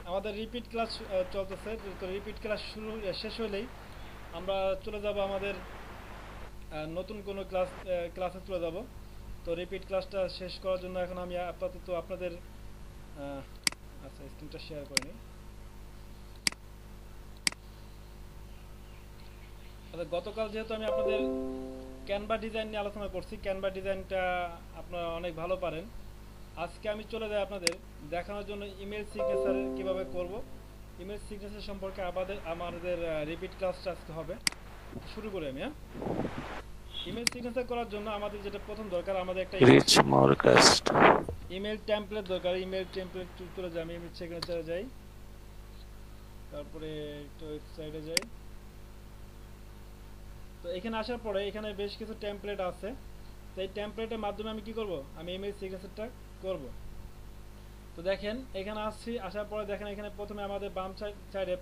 আমাদের repeat class চলতেছে। তো রিপিট ক্লাস শেষ হলেই আমরা চলে যাব আমাদের নতুন কোনো ক্লাসে চলে যাব। তো রিপিট ক্লাসটা শেষ করার জন্য এখন আমি আপাতত আপনাদের আহ, আচ্ছা, স্ক্রিনটা শেয়ার করে নিই। আচ্ছা, গতকাল যেহেতু আমি আপনাদের ক্যানভা ডিজাইন নিয়ে আলোচনা করছি, ক্যানভা ডিজাইনটা আপনারা অনেক ভালো পারেন। আজকে আমি চলে যাই আপনাদের দেখানোর জন্য ইমেল সিগনেচার কিভাবে করব। ইমেল সিগনেচার সম্পর্কে আমাদের রিপিট ক্লাসটা আজকে হবে। শুরু করি আমি। হ্যাঁ, ইমেল সিগনেচার করার জন্য আমাদের যেটা প্রথম দরকার, আমাদের একটা Rich Morcast. ইমেল টেমপ্লেট দরকার। ইমেল টেমপ্লেট চলে যাই, আমি ইমেল সিগনেচারে যাই, তারপরে একটা ওয়েবসাইটে যাই। তো এখানে আসার পরে এখানে বেশ কিছু টেমপ্লেট আছে। তো এই টেমপ্লেটের মাধ্যমে আমি কি করব, আমি ইমেল সিগনেচারটা করব। তো দেখেন এখানে আসার পরে দেখেন এখানে প্রথমে আমাদের বাম সাইডে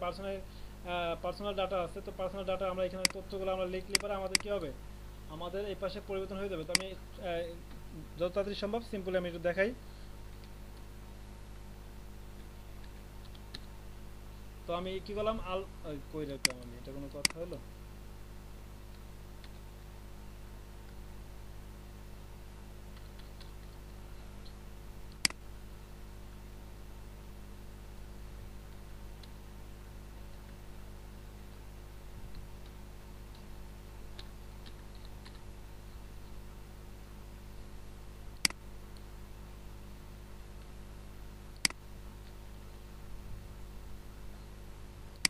পার্সোনাল ডাটা আছে। তো পার্সোনাল ডাটা আমরা এখানে তথ্যগুলো আমরা লিখলে পরে আমাদের কি হবে, আমাদের এই পাশে পরিবর্তন হয়ে যাবে। তো আমি যত তাড়াতাড়ি সম্ভব সিম্পলি আমি একটু দেখাই। তো আমি কি করলাম, কই রাখলাম আমি, এটা কোনো কথা হলো?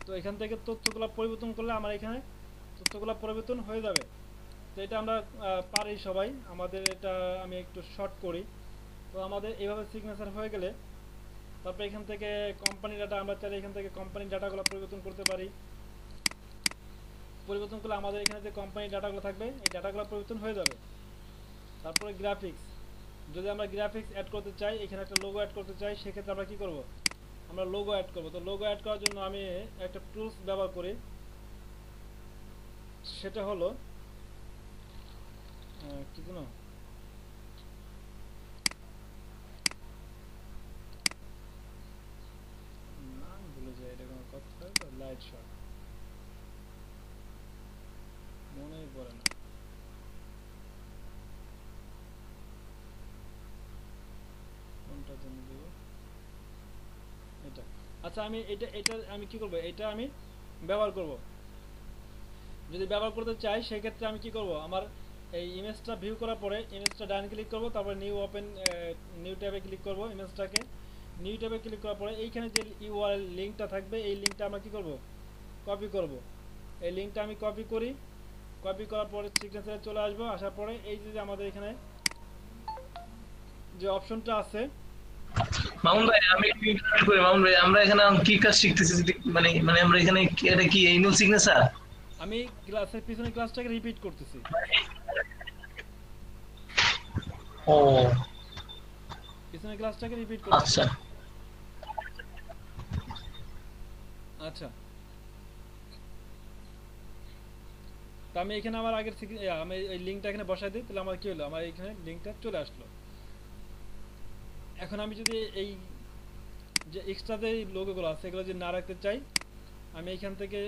তো এখান থেকে তথ্যগুলো পরিবর্তন করলে আমার এখানে তথ্যগুলো পরিবর্তন হয়ে যাবে। তো এটা আমরা পারি সবাই। আমাদের এটা আমি একটু শর্ট করি। তো আমাদের এইভাবে সিগনেচার হয়ে গেলে তারপরে এখান থেকে কোম্পানি ডাটা, আমরা চাইলে এখান থেকে কোম্পানির ডাটাগুলো পরিবর্তন করতে পারি। পরিবর্তন করলে আমাদের এখানে যে কোম্পানির ডাটাগুলো থাকবে এই ডাটাগুলো পরিবর্তন হয়ে যাবে। তারপরে গ্রাফিক্স, যদি আমরা গ্রাফিক্স অ্যাড করতে চাই, এখানে একটা লোগো অ্যাড করতে চাই, সেক্ষেত্রে আমরা কি করব, আমরা লোগো অ্যাড করব। তো লোগো অ্যাড করার জন্য আমি একটা টুলস ব্যবহার করি, সেটা হলো কি জানো, নাম ভুলে যায়, এটা কোনো কথা, লাইট শট মনেই পড়ে না কোনটা জন্য দেব, এটা। আচ্ছা, আমি এটা আমি কি করব, এটা আমি ব্যবহার করব। যদি ব্যবহার করতে চাই সেক্ষেত্রে আমি কি করব, আমার এই ইমেজটা ভিউ করার পরে ইমেজটা ডান ক্লিক করব, তারপরে নিউ ট্যাবে ক্লিক করব। ইমেজটাকে নিউ ট্যাবে ক্লিক করার পরে এইখানে যে ইউআরএল লিঙ্কটা থাকবে এই লিঙ্কটা আমরা কি করব, কপি করব। এই লিঙ্কটা আমি কপি করি। কপি করার পরে সিগনেচারে চলে আসবো। আসার পরে এই যে আমাদের এখানে যে অপশনটা আছে, মামুন ভাই, আমি একটু ইন্টারনেট করি। মামুন ভাই, আমরা এখানে কি কাজ শিখতেছি? মানে মানে আমরা এখানে এটা কি ইমেল সিগনেচার? আমি ক্লাসের পিছনে ক্লাসটাকে রিপিট করতেছি। ও পিছনে ক্লাসটাকে রিপিট করতেছি। আচ্ছা। আচ্ছা, তো আমি এখানে আমার আগের থেকে আমি এই লিঙ্কটা এখানে বসাই দিই, তাহলে আমার কি হলো, আমার এখানে লিঙ্কটা চলে আসলো। এখন আমি যদি এই যে এক্সট্রা যে লোগোগুলো আছে এগুলো যদি না রাখতে চাই, আমি এখান থেকে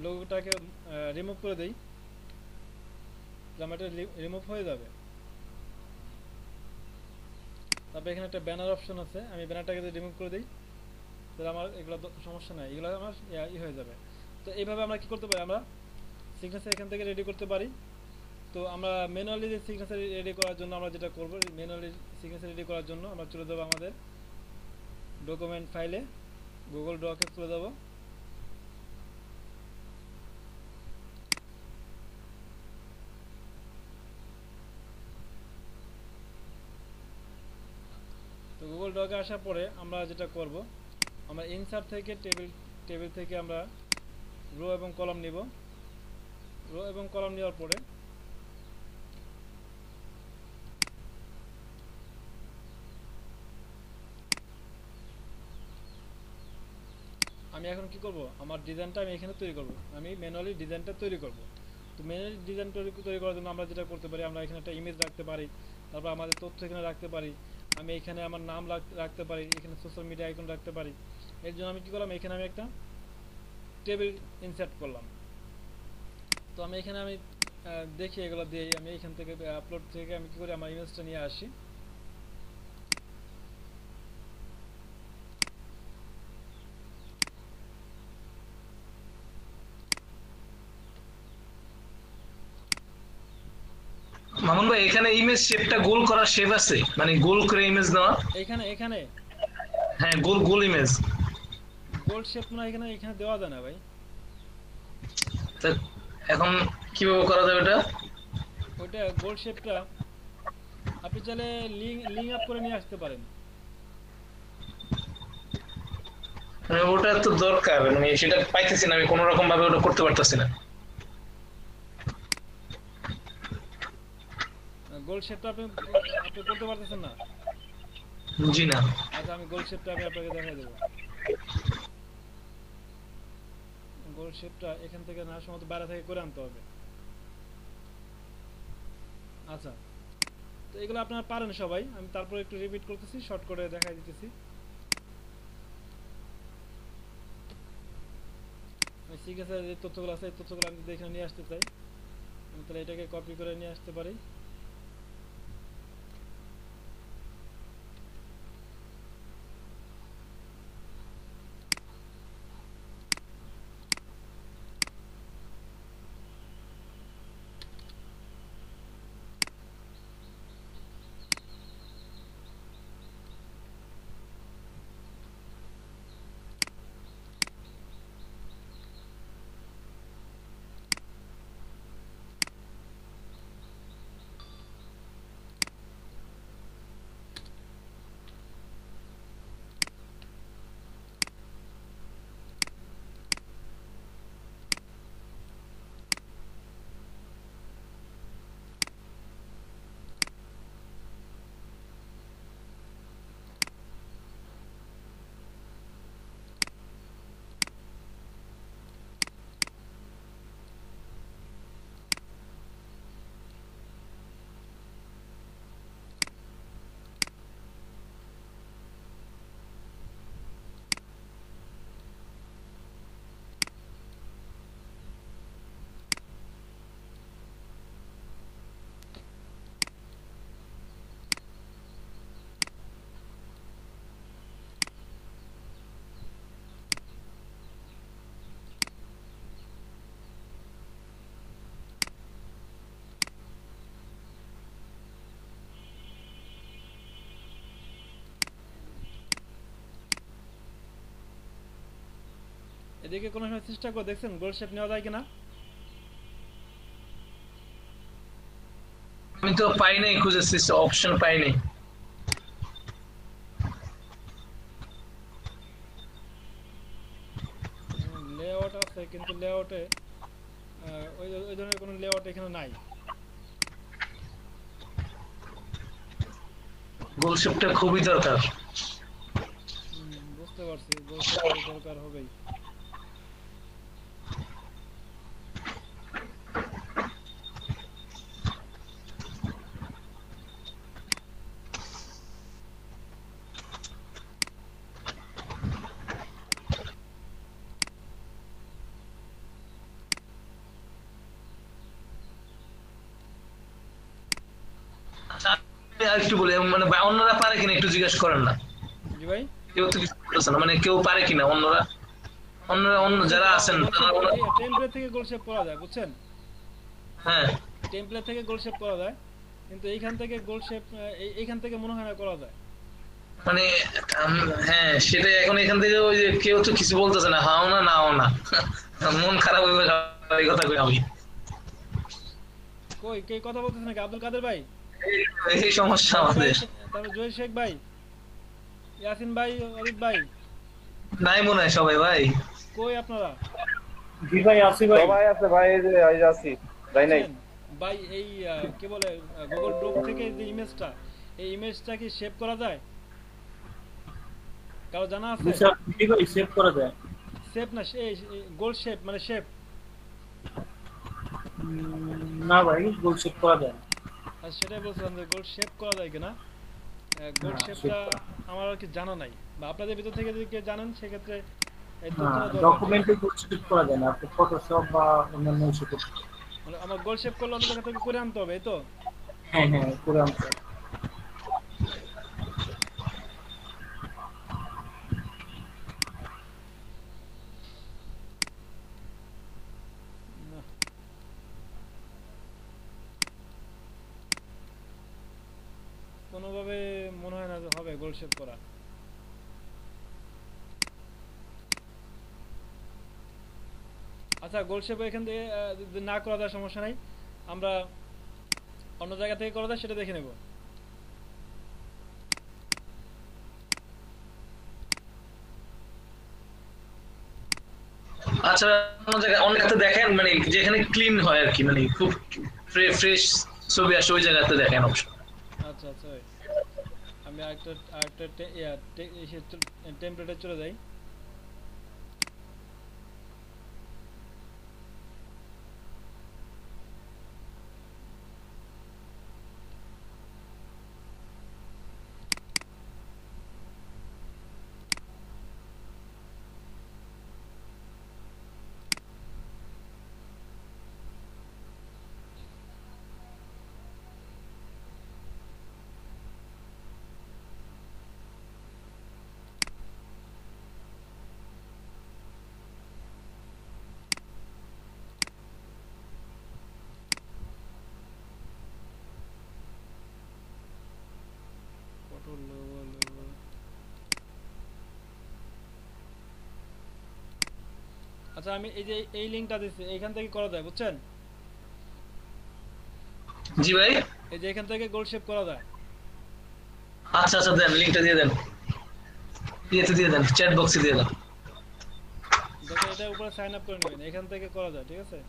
লোগোটাকে রিমুভ করে দেই, তাহলে আমার এটা রিমুভ হয়ে যাবে। তারপরে এখানে একটা ব্যানার অপশন আছে, আমি ব্যানারটাকে যদি রিমুভ করে দিই তাহলে আমার এগুলো সমস্যা নাই, এগুলো আমার হয়ে যাবে। তো এইভাবে আমরা কি করতে পারি, আমরা সিগনেচার এখান থেকে রেডি করতে পারি। তো আমরা ম্যানুয়ালি যে সিগনেচার রেডি করার জন্য আমরা যেটা করব, ম্যানুয়ালি সিগনেচার রেডি করার জন্য আমরা চলে যাবো আমাদের ডকুমেন্ট ফাইলে, গুগল ডকে চলে যাব। তো গুগল ডকে আসার পরে আমরা যেটা করব, আমরা ইনসার্ট থেকে টেবিল থেকে আমরা রো এবং কলাম নিব। রো এবং কলাম নেওয়ার পরে আমি এখন কি করব, আমার ডিজাইনটা আমি এখানে তৈরি করব। আমি ম্যানুয়ালি ডিজাইনটা তৈরি করব। তো ম্যানুয়ালি ডিজাইন তৈরি করার জন্য আমরা যেটা করতে পারি, আমরা এখানে একটা ইমেজ রাখতে পারি, তারপর আমাদের তথ্য এখানে রাখতে পারি, আমি এখানে আমার নাম রাখতে পারি, এখানে সোশ্যাল মিডিয়া আইকন রাখতে পারি। এর জন্য আমি কি করলাম, এখানে আমি একটা টেবিল ইনসার্ট করলাম। তো আমি এখানে আমি দেখি এগুলো দিয়ে আমি এখান থেকে আপলোড থেকে আমি কি করি আমার ইমেজটা নিয়ে আসি। মামুন ভাই এখানে ইমেজ শেপটা গোল করার শেপ আছে, মানে গোল করে ইমেজ দেওয়া। এখানে এখানে হ্যাঁ, গোল গোল ইমেজ। গোল্ড শেপ না, এখানে এখানে দেওয়া যায় না ভাই। তা এখন কিভাবে করা যাবে এটা? ওইটা গোল্ড শেপটা আপনি চাইলে লিঙ্ক আপ করে নিয়ে আসতে পারেন। মানে ওটা তো দরকার, মানে সেটা পাইতেছি না আমি, কোনো রকম ভাবে ওটা করতে পারতেছি না। গোল্ড শেপটা আপনি আপনি করতে পারতেছেন না? জি না। আচ্ছা, আমি গোল্ড শেপটা আমি আপনাকে দেখাই দেবো। গোল্ড শেপটা এখান থেকে না সম্ভবত বাইরে থেকে করে আনতে হবে। আচ্ছা, তো এগুলো আপনারা পারেন সবাই, আমি তারপর একটু রিপিট করতেছি, শর্ট করে দেখাই দিতেছি। আমি সিগনেচার যে তথ্যগুলো আছে এই তথ্যগুলো আমি যদি এখানে নিয়ে আসতে চাই, আমি তাহলে এটাকে কপি করে নিয়ে আসতে পারি। এদিকে কোনো সময় চেষ্টা করে দেখছেন গোল শেপ নেওয়া যায় কিনা? আমি তো পাই নাই, খুঁজেছি অপশন পাই নাই। লেআউট আছে কিন্তু লেআউটে ওই ওই ধরনের কোনো লেআউট এখানে নাই। গোল শেপটা খুবই দরকার। বুঝতে পারছি, গোল শেপ দরকার হবেই। আচ্ছা, আমি আরেকটু বলি, মানে অন্যরা পারে কিনা একটু জিজ্ঞেস করেন না। জি ভাই, কেউ তো কিছু বলতেছে না, মানে কেউ পারে কিনা অন্যরা, অন্যরা অন্য যারা আছেন টেমপ্লেট থেকে গোল শেপ করা যায়, বুঝছেন? হ্যাঁ টেমপ্লেট থেকে গোল শেপ করা যায়, কিন্তু এইখান থেকে গোল শেপ এইখান থেকে মনে হয় না করা যায়। মানে হ্যাঁ সেটাই, এখন এখান থেকে ওই যে কেউ তো কিছু বলতেছে না, হাও না নাও না, মন খারাপ হয়ে যাবে এই কথা কই আমি। কই কে কথা বলতেছেন নাকি? আব্দুল কাদের ভাই, এই সমস্যা আমাদের। তারপর জহির শেখ ভাই, ইয়াসিন ভাই, অরিফ ভাই, নাই মনে হয় সবাই ভাই। কই আপনারা? জি ভাই আছি ভাই। সবাই আছে ভাই, এই যে এই যে আছি ভাই নাই। আছেন? ভাই এই কি বলে গুগল ড্রপ থেকে যে ইমেজটা, এই ইমেজটা কি সেভ করা যায়? কারো জানা আছে? জি ভাই সেভ করা যায়। সেভ না, এই গোল শেপ মানে শেপ। না ভাই গোল সেভ করা যায়। আর সেটাই বলছিলাম যে গোল শেপ করা যায় কিনা। গোল হ্যাঁ, শেপটা shape করা। আমার আর কি জানা নাই, বা আপনাদের ভিতর থেকে যদি কেউ জানেন সেক্ষেত্রে এই না, তথ্যটা দরকার। ডকুমেন্টে শেপ করা যায় না, আপনি ফটোশপ বা অন্যান্য ইস্যু করতে পারেন। মানে আমার গোল শেপ করলে অন্য জায়গা থেকে করে আনতে হবে, এই তো? হ্যাঁ হ্যাঁ, করে আনতে হবে। না, কোনোভাবে মনে হয় না যে হবে গোল শেপ করা। আচ্ছা, গোল শেপ এখান থেকে যদি না করা যায় সমস্যা নাই, আমরা অন্য জায়গা থেকে করা যায় সেটা দেখে নেব। আচ্ছা, অন্য জায়গায় অন্য জায়গাতে দেখেন, মানে যেখানে ক্লিন হয় আর কি, মানে খুব ফ্রেশ ছবি আসে ওই জায়গাতে দেখেন অবশ্য। আচ্ছা আচ্ছা, ওই আমি আরেকটা আরেকটা টেমপ্লেটে চলে যাই। পটল logo। আচ্ছা, আমি এই যে এই লিংকটা দিচ্ছি, এইখান থেকে করা যায়, বুঝছেন? জি ভাই। এই যে এখান থেকে গোল শেপ করা যায়। আচ্ছা আচ্ছা, দেন লিংকটা দিয়ে দেন, ইয়েতে দিয়ে দেন, চ্যাট বক্সে দিয়ে দেন। দেখেন, এটা উপরে সাইন আপ করে নেবেন, এখান থেকে করা যায়, ঠিক আছে?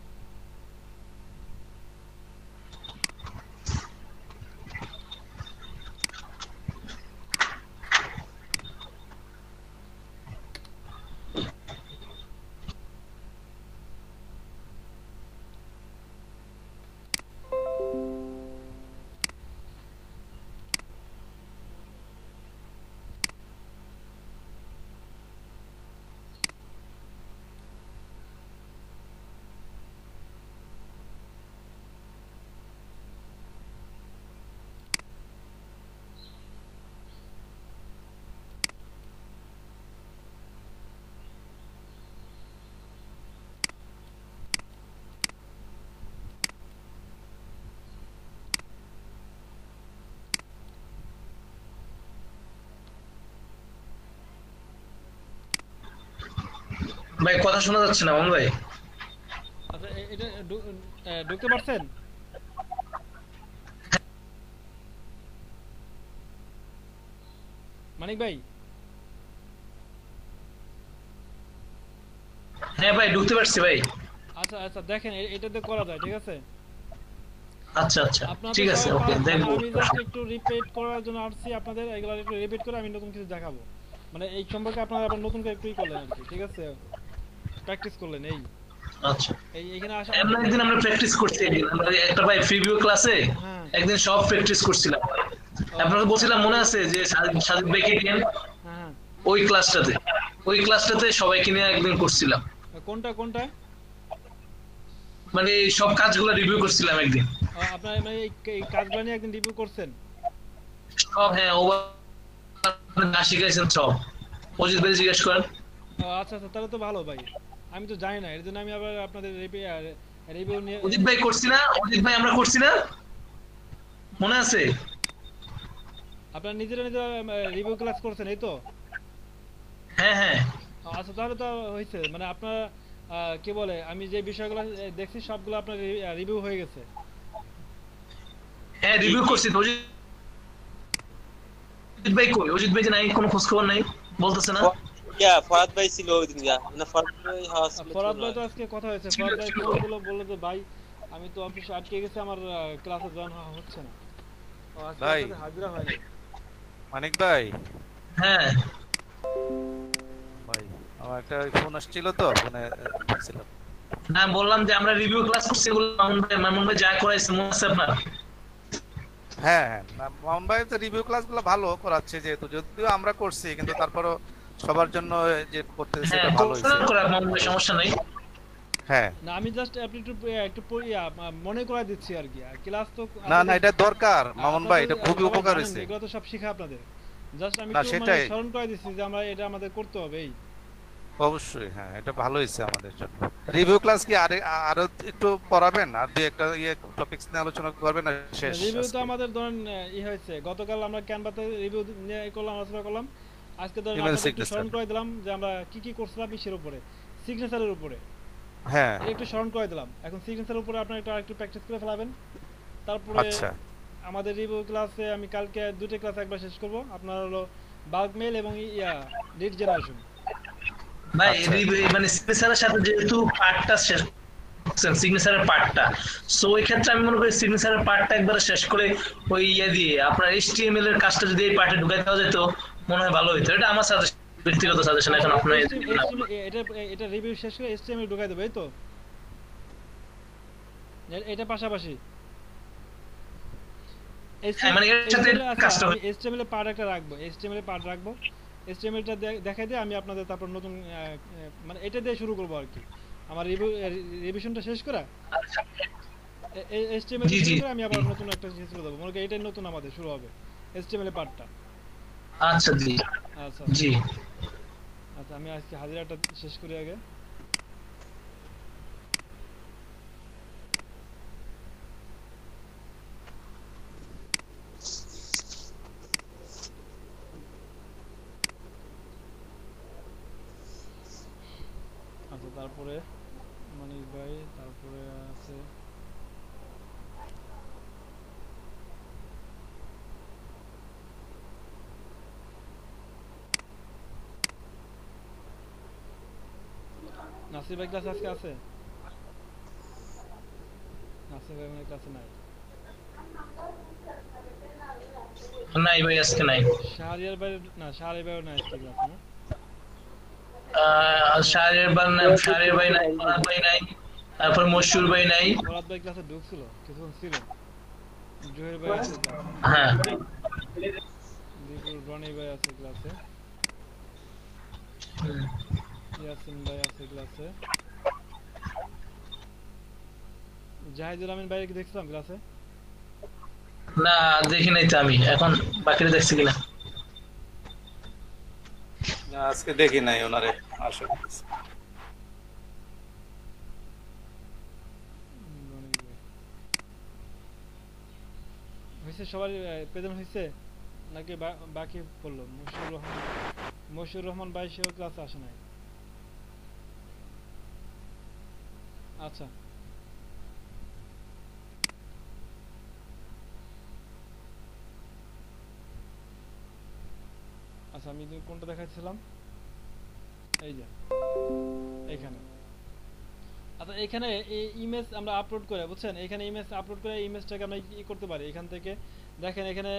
ভাই কথা শোনা যাচ্ছে না মামুন ভাই। আচ্ছা, এটা ঢুকতে পারছেন? মানিক ভাই? হ্যাঁ ভাই, ঢুকতে পারছি ভাই। আচ্ছা আচ্ছা, দেখেন এটাতে করা যায়, ঠিক আছে? আচ্ছা আচ্ছা, আপনাদের ঠিক আছে, ওকে, দেখবো। আমি জাস্ট একটু রিপিট করার জন্য আসছি, আপনাদের এগুলো একটু রিপিট করে আমি নতুন কিছু দেখাবো। মানে এই সম্পর্কে আপনারা আবার নতুন করে একটু করলেন আর কি, ঠিক আছে? প্র্যাকটিস করলেন এই আচ্ছা, এইখানে আসা। এমন একদিন আমরা প্র্যাকটিস করছি, একদিন আমরা একটা ভাই প্রিভিউ ক্লাসে হ্যাঁ একদিন সব প্র্যাকটিস করছিলাম। আপনাকে বলছিলাম মনে আছে যে সাজিদ ভাইকে নিয়ে হ্যাঁ ওই ক্লাসটাতে সবাইকে নিয়ে একদিন করছিলাম, হ্যাঁ, কোনটা কোনটা? মানে এই সব কাজগুলো রিভিউ করছিলাম একদিন আপনার মানে এই কাজগুলো নিয়ে একদিন রিভিউ করছেন? সব। হ্যাঁ, ওভার না শিখাইছেন সব। অজিত ভাই জিজ্ঞেস করেন। আচ্ছা আচ্ছা, তাহলে তো ভালো ভাই। আমি তো জানি না, এর জন্য আমি আবার আপনাদের রিভিউ নিয়ে। অজিত ভাই করছি না, অজিত ভাই আমরা করছি না, মনে আছে? আপনারা নিজেরা নিজেরা রিভিউ ক্লাস করছেন, এই তো? হ্যাঁ হ্যাঁ আচ্ছা, তাহলে তো হয়েছে, মানে আপনার কি বলে, আমি যে বিষয়গুলো দেখছি সবগুলো আপনার রিভিউ হয়ে গেছে। হ্যাঁ, রিভিউ করছি তো। অজিত ভাই কই? অজিত ভাই যে নাই, কোনো খোঁজ খবর নাই, বলতেছে না। ফরাদ ভাই ছিল ওই দিন, না ফরাদ ভাই ফরাদ ভাই তো আজকে কথা হয়েছে, ফরাদ ভাই ফোন দিলো, বললো যে ভাই আমি তো অফিসে আটকে গেছি, আমার ক্লাসে জয়েন হওয়া হচ্ছে না। আজকে ভাই আপনাদের হাজিরা হয় নাই। মানিক ভাই, হ্যাঁ ভাই আমার একটা ফোন আসছিল তো, ফোনে ছিলাম। বললাম যে আমরা রিভিউ ক্লাস করছি, বললাম মামুন ভাই যা করাইছে মনে আছে আপনার? হ্যাঁ হ্যাঁ মামুন ভাই তো রিভিউ ক্লাসগুলো ভালো করাচ্ছে, যেহেতু যদিও আমরা করছি কিন্তু তারপরও সবার জন্য যে করতেছে হ্যাঁ সেটা ভালো হয়েছে। করে আপনার সমস্যা নাই। হ্যাঁ না আমি জাস্ট আপনি একটু মনে করাই দিচ্ছি আর কি, ক্লাস তো না না এটা দরকার মামুন ভাই, এটা খুবই সবাই উপকার জানেন, হয়েছে। এগুলো তো সব শিখা আপনাদের, জাস্ট আমি না, একটু মানে সেটাই। স্মরণ করে দিচ্ছি যে আমরা এটা আমাদের করতে হবে এই। অবশ্যই হ্যাঁ, এটা ভালো হয়েছে আমাদের জন্য। রিভিউ ক্লাস কি আরো একটু পড়াবেন, আর দুই একটা টপিকস নিয়ে আলোচনা করবেন, আর শেষ রিভিউ তো আজকে? আমাদের ধরেন হয়েছে গতকাল আমরা ক্যানভাতে রিভিউ নিয়ে করলাম, আলোচনা করলাম। আজকে ধরেন Email আপনাদের একটু signature। স্মরণ করে দিলাম যে আমরা কি কি করছিলাম ইসের উপরে, সিগনেচারের উপরে হ্যাঁ এটা একটু স্মরণ করে দিলাম। এখন সিগনেচারের উপরে আপনারা একটু আরেকটু প্র্যাকটিস করে ফেলাবেন। তারপরে আচ্ছা আমাদের রিভিউ ক্লাসে আমি কালকে দুটো ক্লাস একবার শেষ করব, আপনার হলো বাল্ক মেল এবং লিড জেনারেশন। ভাই আচ্ছা। মানে সিগনেচারের সাথে যেহেতু পার্টটা শেষ সিগনেচারের পার্টটা, সো ওই ক্ষেত্রে আমি মনে করি সিগনেচারের পার্টটা একবার শেষ করে ওই দিয়ে আপনার এইচটিএমএল এর কাজটা যদি এই পার্টে ঢুকাই দেওয়া যেত মনে হয় ভালো হতো। এটা আমার সাজেশন, ব্যক্তিগত সাজেশন। এখন আপনার এটা এটা রিভিউ শেষ করে এইচটিএমএল ঢুকাই দেব, এই তো এটা পাশাপাশি মানে এর সাথে কাজটা হয়। HTML এর পার্ট একটা রাখবো, HTML এর পার্ট রাখবো, HTML টা দেখাই দিয়ে আমি আপনাদের তারপর নতুন মানে এটা দিয়ে শুরু করব আর কি। আমার রিভিশনটা শেষ করা HTML জি, শেষ জি। করে আমি আবার নতুন একটা জিনিস শুরু দেব, মনে করি এটাই নতুন আমাদের শুরু হবে HTML এর পার্টটা। আচ্ছা জি আচ্ছা জি। আচ্ছা আমি আজকে হাজিরাটা শেষ করি আগে। আচ্ছা তারপরে মানিক ভাই, তারপরে আছে নাসির ভাই, ক্লাস আজকে আছে? নাসির ভাই মানে ক্লাসে নাই। নাই ভাই আজকে নাই। শাহরিয়ার ভাই না, শাহরিয়ার ভাই নাই আজকে ক্লাসে না। শাহরিয়ার ভাই নাই, ফরহাদ ভাই নাই, তারপর মশহুর ভাই নাই। ফরহাদ ভাই ক্লাসে ঢুকছিল, কিছুক্ষণ ছিল। জহির ভাই আছে ক্লাসে, হ্যাঁ দীপুর রনি ভাই আছে ক্লাসে, ইয়াসিন ভাই আছে ক্লাসে, জাহিদুল আমিন ভাই কি দেখছিলাম ক্লাসে? না দেখি নাই তো আমি, এখন বাকিরা দেখছি কিনা। না, আজকে দেখি নাই ওনারে আসলে। রনি ভাই হয়েছে, সবার প্রেজেন্ট হয়েছে নাকি বাকি পড়লো? মশিউর রহমান ভাই সেও ক্লাসে আসে নাই। আচ্ছা আচ্ছা আমি কোনটা দেখাচ্ছিলাম, এই যে এখানে। আচ্ছা এখানে ইমেজ আমরা আপলোড করে, বুঝছেন, এখানে ইমেজ আপলোড করে ইমেজটাকে আমরা কি করতে পারি এখান থেকে দেখেন, এখানে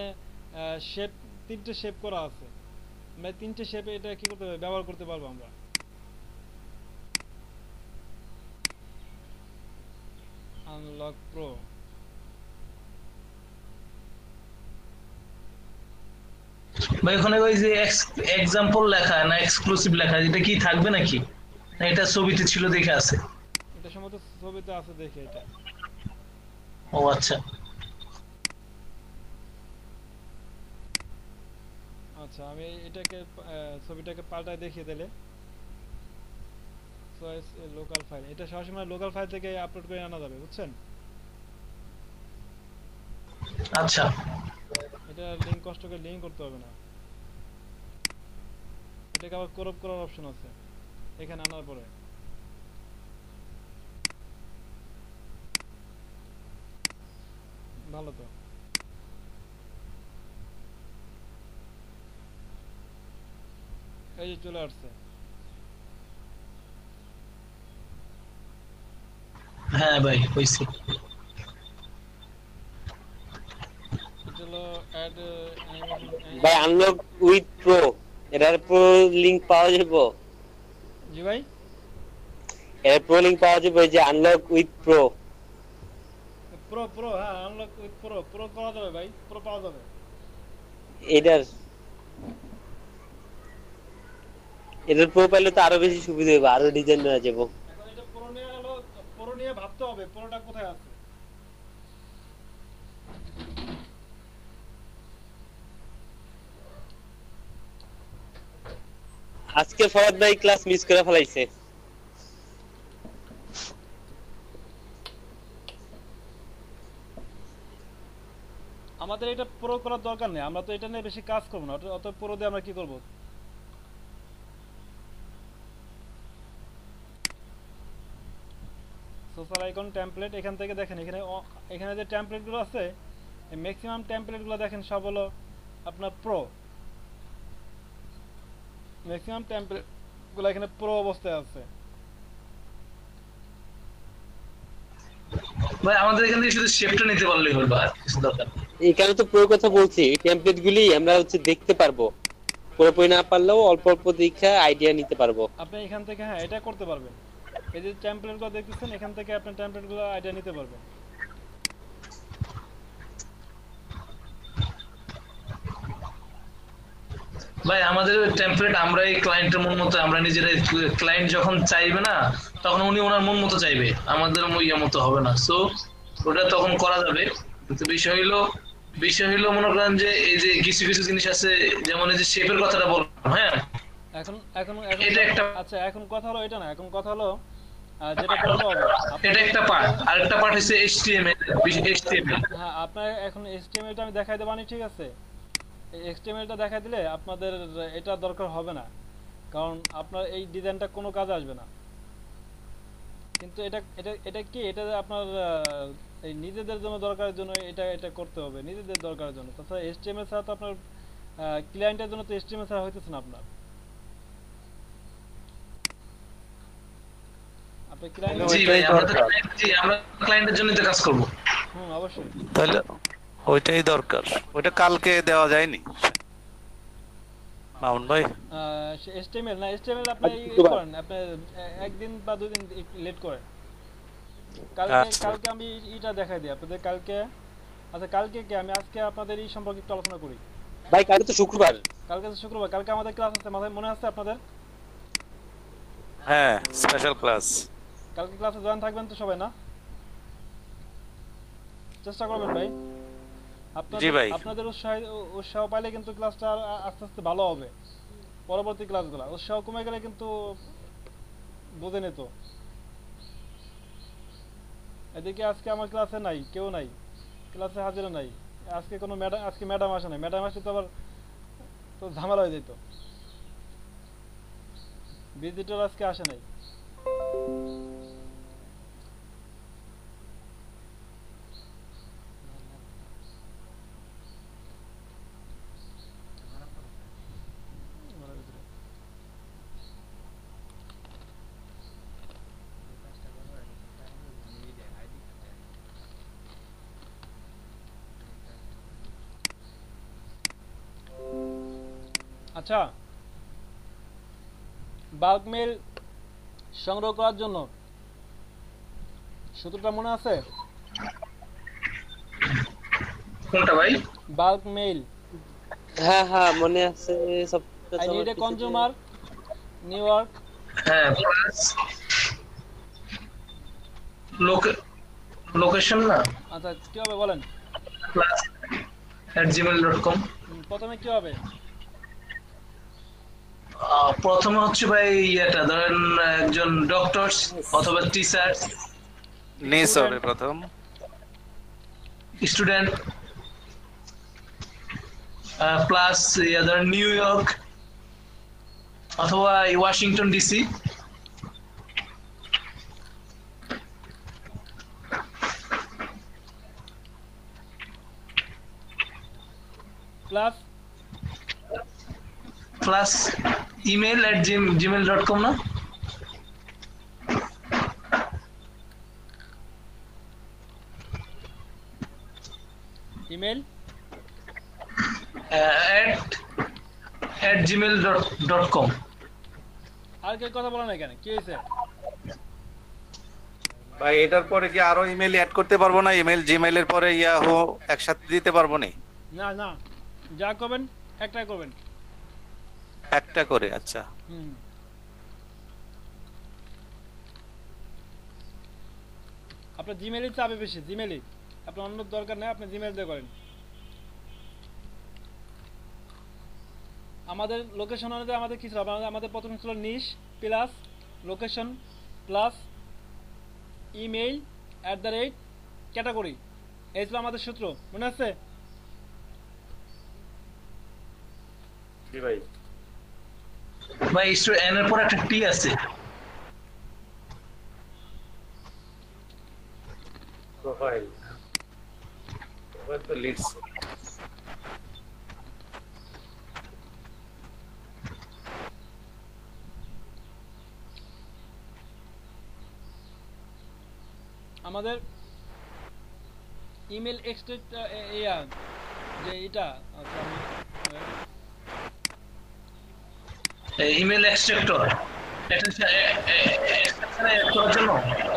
শেপ, তিনটে শেপ করা আছে, আমরা তিনটে শেপে এটা কি করতে পারবো, ব্যবহার করতে পারবো আমরা। আনলক প্রো ভাই ওখানে ওই যে এক্সাম্পল লেখা না এক্সক্লুসিভ লেখা, এটা কি থাকবে নাকি, না এটা ছবিতে ছিল দেখে আছে? এটা সম্ভবত ছবিতে আছে দেখে এটা। ও আচ্ছা আচ্ছা আমি এটাকে ছবিটাকে পাল্টায় দেখিয়ে দিলে চয়েস লোকাল ফাইল, এটা সবসময় লোকাল ফাইল থেকে আপলোড করে আনা যাবে, বুঝছেন। আচ্ছা। এটা লিংক কষ্ট করে লিংক করতে হবে না, এটাকে আবার ক্রপ করার অপশন আছে এখানে আনার পরে। ভালো তো, এই যে চলে আসছে। হ্যাঁ ভাই হইছে। এটা হলো অ্যাড ভাই আনলক উইথ প্রো, এটার প্রো লিংক পাওয়া যাবে? জি ভাই, এর প্রো লিংক পাওয়া যাবে যে unlock with pro. Pro pro হ্যাঁ আনলক উইথ প্রো প্রো করা যাবে ভাই, প্রো পাওয়া যাবে। এটার এটার প্রোফাইলে তো আরো বেশি সুবিধা হবে, আরো ডিজাইন নেওয়া যাবো। এখন এটা প্রো নিয়ে হলো, প্রো নিয়ে ভাবতে হবে প্রোটা কোথায় আছে। আজকে ফরদ ভাই ক্লাস মিস করে ফেলাইছে। আমাদের এটা প্রো করার দরকার নেই, আমরা তো এটা নিয়ে বেশি কাজ করবো না, অত প্রো দিয়ে আমরা কি করব। সোশ্যাল আইকন টেমপ্লেট এখান থেকে দেখেন, এখানে যে টেমপ্লেটগুলো আছে এই ম্যাক্সিমাম টেমপ্লেটগুলো দেখেন সব হলো আপনার প্রো, ম্যাক্সিমাম টেমপ্লেটগুলো এখানে প্রো অবস্থায় আছে। ভাই আমাদের এখান থেকে শুধু শেপটা নিতে পারলেই হলো, আর কিছু দরকার নেই। এখানে তো প্রো কথা বলছি, এই টেমপ্লেট গুলি আমরা দেখতে পারবো, পুরোপুরি না পারলেও অল্প অল্প দেখে আইডিয়া নিতে পারবো। আপনি এখান থেকে হ্যাঁ এটা করতে পারবেন, এই যে টেমপ্লেটগুলো দেখতেছেন এখান থেকে আপনি টেমপ্লেটগুলো আইডিয়া নিতে পারবেন। ভাই আমাদের টেমপ্লেট আমরা এই ক্লায়েন্টের মন মতো, আমরা নিজেরাই, ক্লায়েন্ট যখন চাইবে না তখন উনি ওনার মন মতো চাইবে, আমাদের ইয়ে মতো হবে না। সো ওটা তখন করা যাবে, কিন্তু বিষয় হইলো মনে করেন যে এই যে কিছু কিছু জিনিস আছে, যেমন এই যে শেপের কথাটা বললাম, হ্যাঁ এখন এখন এটা একটা, আচ্ছা এখন কথা হলো এটা না, এখন কথা হলো যেটা করতে হবে এটা একটা পার্ট, আরেকটা পার্ট হচ্ছে এইচটিএমএল। হ্যাঁ আপনার এখন এইচটিএমএলটা আমি দেখাই দেবানি, ঠিক আছে? এই এইচটিএমএলটা দেখাই দিলে আপনাদের এটা দরকার হবে না, কারণ আপনার এই ডিজাইনটা কোনো কাজে আসবে না। কিন্তু এটা এটা এটা কি, এটা আপনার এই নিজেদের জন্য দরকারের জন্য এটা এটা করতে হবে, নিজেদের দরকারের জন্য। তাছাড়া এইচটিএমএল ছাড়া তো আপনার ক্লায়েন্টের জন্য তো এইচটিএমএল ছাড়া হইতেছে না আপনার। আপনি ক্লায়েন্ট জি ভাই, আমরা ক্লায়েন্টের জন্য তো কাজ করব। অবশ্যই। তাহলে ওইটাই দরকার, ওইটা কালকে দেওয়া যায়নি মামুন ভাই? এইচটিএমএল না, এইচটিএমএল আপনি করেন, আপনি একদিন বা দুই দিন লেট করেন। কালকে আমি এটা দেখাই দিই আপনাদের কালকে। আচ্ছা কালকে কি, আমি আজকে আপনাদের এই সম্পর্কে একটু আলোচনা করি। ভাই কালকে তো শুক্রবার। কালকে আমাদের ক্লাস আছে, মাথায় মনে আছে আপনাদের? হ্যাঁ, স্পেশাল ক্লাস। কালকে ক্লাসে জয়েন থাকবেন তো সবাই, না? চেষ্টা করবেন ভাই। আপনাদের উৎসাহ পাইলে কিন্তু ক্লাসটা আস্তে আস্তে ভালো হবে। পরবর্তী ক্লাসগুলো উৎসাহ কমে গেলে কিন্তু বোঝেনি তো। এদিকে আজকে আমার ক্লাসে নাই, কেউ নাই, ক্লাসে হাজিরা নাই। আজকে কোনো ম্যাডাম, আজকে ম্যাডাম আসে নাই। ম্যাডাম আসলে তো আবার তো ঝামেলা হয়ে যেত। ভিজিটর আজকে আসে নাই। আচ্ছা, বাল্ক মেইল সংগ্রহ করার জন্য সূত্রটা মনে আছে? কোনটা ভাই? Bulk mail. হ্যাঁ হ্যাঁ মনে আছে সব। I need a consumer new York. হ্যাঁ, প্লাস লোকেশন না। আচ্ছা কি হবে বলেন? Plus @gmail.com। প্রথমে কি হবে? প্রথমে হচ্ছে ভাই এটা ধরেন একজন ডক্টর অথবা টিচার, নেস হবে প্রথম, স্টুডেন্ট, প্লাস ধরেন নিউ ইয়র্ক অথবা Washington DC, plus email @gmail.com না? Email @gmail.com। আর কে কথা বলেন এখানে, কি হয়েছে? ভাই এটার পরে কি আরো ইমেল অ্যাড করতে পারবো না? ইমেল জিমেইল এর পরে ইয়াহু একসাথে দিতে পারবো না? না না, যা করবেন একটাই করবেন। একটা করে, আচ্ছা। হুম। আপনার জিমেইলই চাবে বেশি, জিমেইলই। আপনার অন্য দরকার নেই, আপনি জিমেইল দিয়ে করেন। আমাদের লোকেশন অনুযায়ী আমাদের কি ছিল? আমাদের প্রথম ছিল niche plus location plus email @category. এই ছিল আমাদের সূত্র, মনে আছে? জি ভাই। ভাই এন এর পর একটা টি আছে। প্রোফাইল তো লিডস। আমাদের ইমেল এক্সটেন্ট যে এটা আচ্ছা ইমেল এক্সট্রাক্টর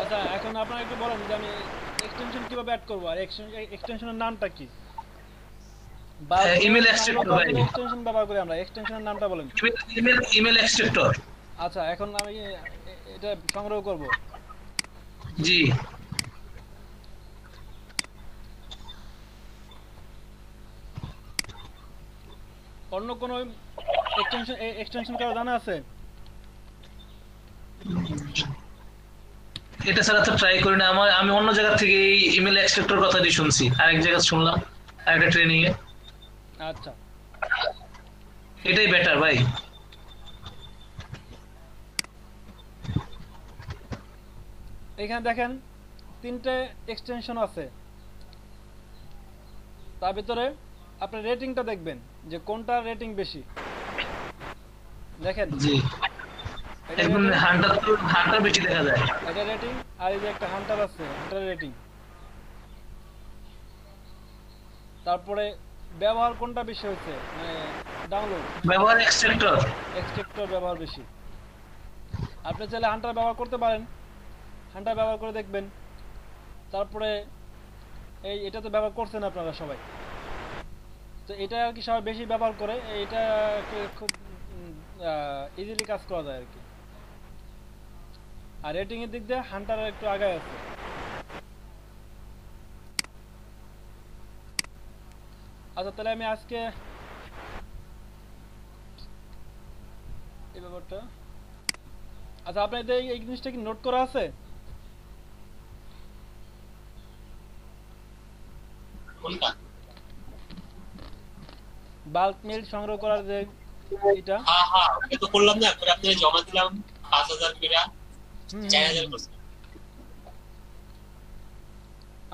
আচ্ছা, এখন আপনারা একটু বলেন যে আমি এক্সটেনশন কিভাবে অ্যাড করব, আর এক্সটেনশনের নামটা কি? ইমেল এক্সট্রাক্টর ভাই, এক্সটেনশন ব্যবহার করি আমরা, এক্সটেনশনের নামটা বলেন। Email extractor. আচ্ছা, এখন আমি এটা সংগ্রহ করব। জি অন্য কোনো এক্সটেনশন কারো জানা আছে? এটা ছাড়া তো ট্রাই করি না। আমি অন্য জায়গা থেকে এই ইমেল এক্সট্রাক্টর কথাটি শুনছি, আরেক জায়গায় শুনলাম আরেকটা ট্রেনিং এ। আচ্ছা, এটাই বেটার ভাই। এখানে দেখেন 3টে এক্সটেনশন আছে, তার ভিতরে আপনার রেটিংটা দেখবেন যে কোনটা রেটিং বেশি। দেখেন জি এখন হান্টার বেশি দেখা যায়। এটা রেটিং, আর এই যে একটা হান্টার আছে, হান্টার রেটিং। তারপরে ব্যবহার কোনটা বেশি হয়েছে, মানে ডাউনলোড ব্যবহার এক্সট্রাক্টর ব্যবহার বেশি। আপনি চাইলে হান্টার ব্যবহার করতে পারেন, হান্টার ব্যবহার করে দেখবেন। তারপরে এটা তো ব্যবহার করছেন আপনারা সবাই, তো এটা আর কি সবাই বেশি ব্যবহার করে, এটা খুব ইজিলি কাজ করা যায় আর কি। আর রেটিং এর দিক দিয়ে হান্টার একটু আগায় আছে। আচ্ছা, তাহলে আমি আজকে এই ব্যাপারটা, আচ্ছা আপনাদের এই জিনিসটা কি নোট করা আছে? বাল্ক মেইল সংগ্রহ করার যে এটা, হ্যাঁ আমি তো করলাম না, করে আপনাদের জমা দিলাম 5000 করে 4000 করছে।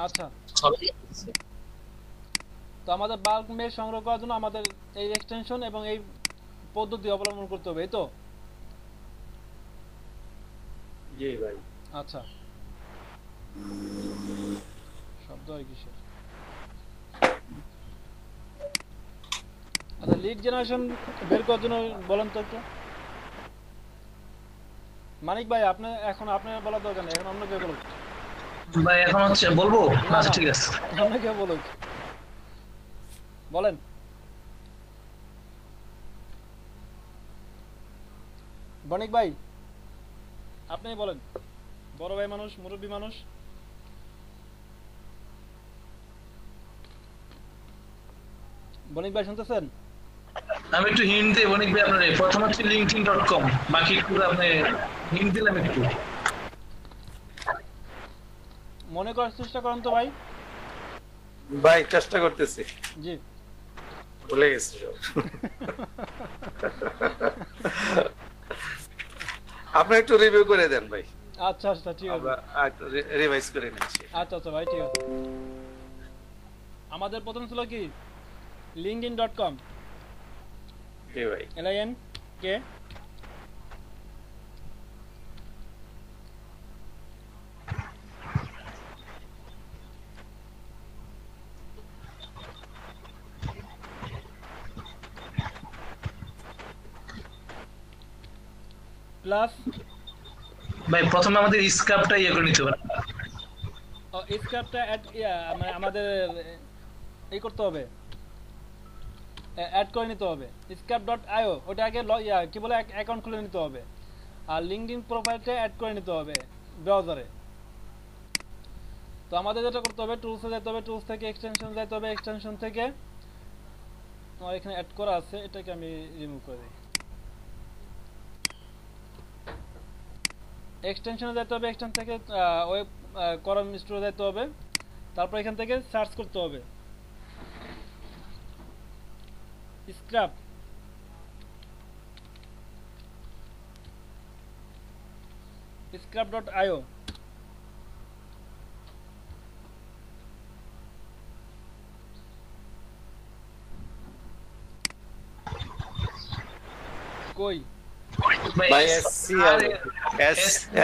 আচ্ছা, সবই তো আমাদের বাল্ক মেইল সংগ্রহ করার জন্য আমাদের এই এক্সটেনশন এবং এই পদ্ধতি অবলম্বন করতে হবে, এই তো? জি ভাই। আচ্ছা, শব্দ হয় কিসের? আচ্ছা, লিড জেনারেশন বের করার জন্য বলেন তো একটু। মানিক ভাই, আপনি এখন আপনার বলার দরকার নেই, এখন অন্য কেউ বলুক। ভাই এখন হচ্ছে বলবো? আচ্ছা ঠিক আছে, অন্য কেউ বলুক, বলেন। বণিক ভাই, আপনি বলেন, বড় ভাই মানুষ, মুরব্বী মানুষ। বণিক ভাই শুনতেছেন? আমি একটু হিন্ট দেব অনেক ভাই আপনারে। প্রথম হচ্ছে linkedin.com, বাকি পুরো আপনি হিন্ট দিলাম একটু। মনে করার চেষ্টা করেন তো ভাই। ভাই চেষ্টা করতেছি, জি, ভুলে গেছি সব। আপনি একটু রিভিউ করে দেন ভাই, আচ্ছা আচ্ছা ঠিক আছে। আমরা একটু রিভাইজ করে নিচ্ছি। আচ্ছা আচ্ছা ভাই, ঠিক আছে। আমাদের প্রথম ছিল কি linkedin.com, জি ভাই। LINK প্লাস ভাই প্রথমে আমাদের স্ক্রাবটা ইয়ে করে নিতে হবে। স্ক্রাবটা মানে আমাদের এই করতে হবে, অ্যাড করে নিতে হবে scrap.io, ওটা আগে কি বলে অ্যাকাউন্ট খুলে নিতে হবে। আর লিঙ্কডইন প্রোফাইলটা অ্যাড করে নিতে হবে ব্রাউজারে। তো আমাদের যেটা করতে হবে, টুলসে যেতে হবে, টুলস থেকে এক্সটেনশন যেতে হবে, এক্সটেনশন থেকে আমার এখানে অ্যাড করা আছে, এটাকে আমি রিমুভ করে দিই। এক্সটেনশনে যেতে হবে, এক্সটেনশন থেকে ওয়েব কলাম স্টোরে যেতে হবে, তারপর এখান থেকে সার্চ করতে হবে স্ক্র্যাপ। scrap.io কই ভাই এসসি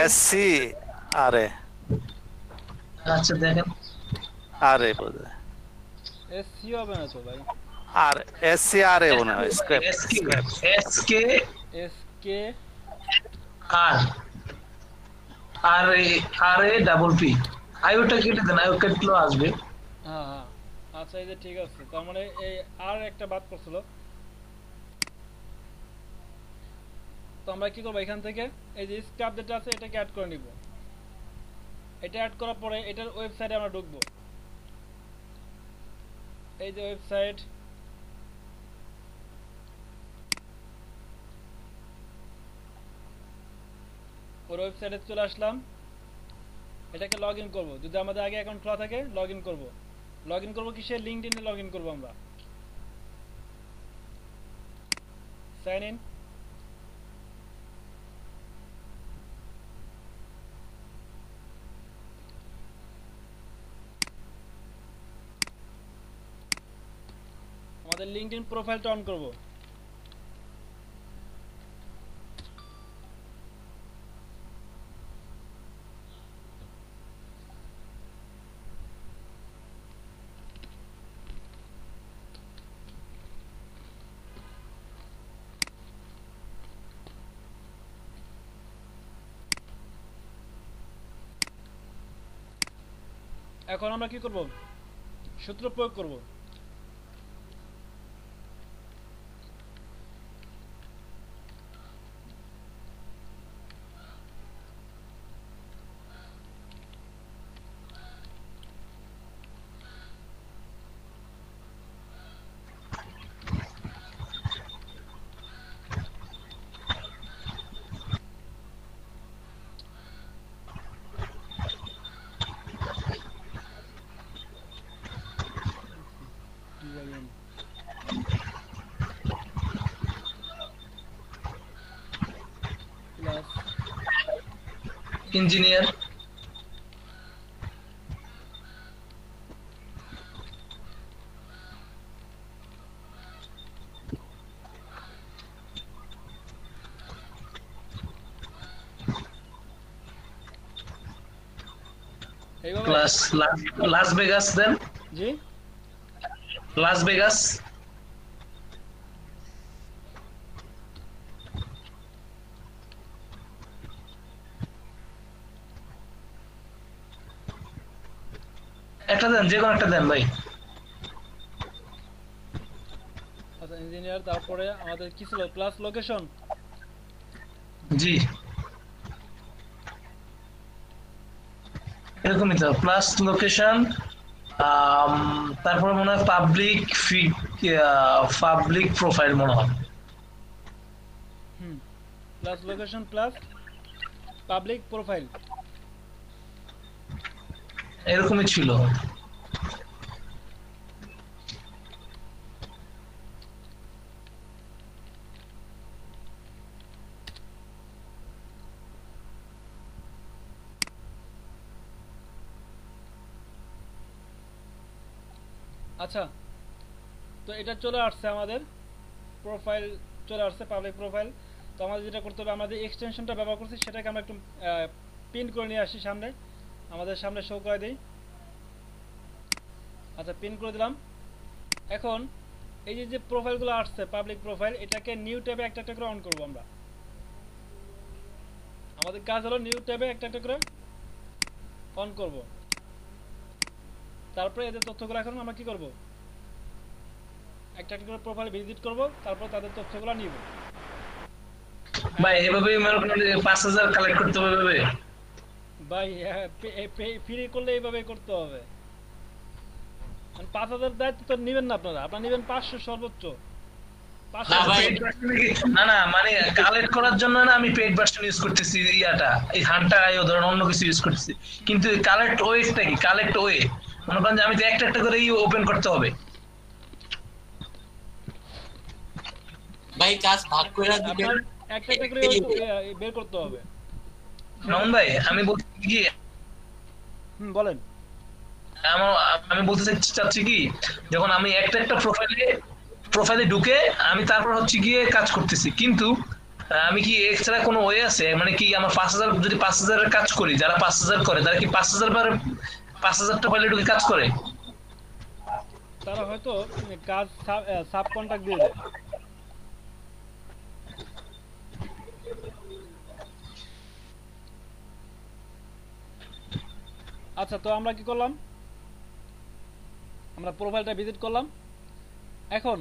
এসসি আরে আচ্ছা দেখেন আরে বোধহয় এসসি হবে না তো ভাই, আর এসসি আরে মনে হয় scrap SK SK R R R A double P iota কেটে দেন, আইও কেটলেও আসবে। হ্যাঁ হ্যাঁ আচ্ছা, এই যে ঠিক আছে, তার মানে এই আর একটা বাদ পড়ছিল। তো আমরা কি করবো, এখান থেকে এই যে স্ক্র্যাপ যেটা আছে এটাকে অ্যাড করে নিব। এটা অ্যাড করার পরে এটার ওয়েবসাইটে আমরা ঢুকবো। এই যে ওয়েবসাইট, ওর ওয়েবসাইটে চলে আসলাম। এটাকে লগ ইন করবো, যদি আমাদের আগে অ্যাকাউন্ট খোলা থাকে লগ ইন করবো। লগ ইন করবো কিসে, লিঙ্কডইনে লগ ইন করবো আমরা। সাইন ইন, আমাদের লিঙ্কডইন প্রোফাইলটা অন করব। এখন আমরা কি করব, সূত্র প্রয়োগ করব। প্লাস ইঞ্জিনিয়ার এইভাবে, প্লাস লাস ভেগাস দেন, জি লাস ভেগাস একটা দেন, যে কোনো একটা দেন ভাই। আচ্ছা ইঞ্জিনিয়ার, তারপরে আমাদের কি ছিল, প্লাস লোকেশন। জি এরকমই তো, প্লাস লোকেশন, তারপরে মনে হয় পাবলিক প্রোফাইল মনে হয়। Plus location plus public profile. এরকমই ছিল। আচ্ছা, তো এটা চলে আসছে, আমাদের প্রোফাইল চলে আসছে, পাবলিক প্রোফাইল। তো আমাদের যেটা করতে হবে, আমাদের এক্সটেনশনটা ব্যবহার করছি সেটাকে আমরা একটু পিন করে নিয়ে আসি সামনে, আমাদের সামনে শো করে দিই। আচ্ছা পিন করে দিলাম। এখন এই যে প্রোফাইলগুলো আসছে পাবলিক প্রোফাইল, এটাকে নিউ ট্যাবে একটা একটা করে অন করব আমরা। আমাদের কাজ হলো নিউ ট্যাবে একটা একটা করে অন করব। তারপরে এদের তথ্যগুলো এখন আমরা কি করব, একটা একটা করে প্রোফাইল ভিজিট করব, তারপর তাদের তথ্যগুলো নিব। ভাই এভাবে মনে করেন 5,000 কালেক্ট করতে হবে এভাবে? ভাই ফ্রি করলে এইভাবে করতে হবে। 5,000 দায়িত্ব তো নেবেন না আপনারা, আপনারা নেবেন 500 সর্বোচ্চ। না ভাই, না না মানে কালেক্ট করার জন্য না আমি পেড ভার্সন ইউজ করতেছি, ইয়াটা এই হান্টার আইও ধরেন অন্য কিছু ইউজ করতেছি, কিন্তু কালেক্ট ওয়েটা কি? কালেক্ট ওয়ে মনে করেন যে আমি তো একটা একটা করে ওপেন করতে হবে। ভাই কাজ ভাগ করে দিবেন, আপনার একটা একটা করে বের করতে হবে। নমন ভাই আমি বলছি কি, বলেন। আমি বলতে চাচ্ছি কি, যখন আমি একটা একটা প্রোফাইলে ঢুকে আমি তারপর হচ্ছে গিয়ে কাজ করতেছি, কিন্তু আমি কি এক্সট্রা কোনো ওয়ে আছে, মানে কি আমার 5,000 যদি 5,000 এর কাজ করি, যারা 5,000 করে তারা কি 5,000 বার 5,000টা ফাইলে ঢুকে কাজ করে? তারা হয়তো কাজ সাব কন্ট্রাক্ট দিয়ে দেয়। আচ্ছা, তো আমরা কি করলাম, আমরা প্রোফাইলটা ভিজিট করলাম। এখন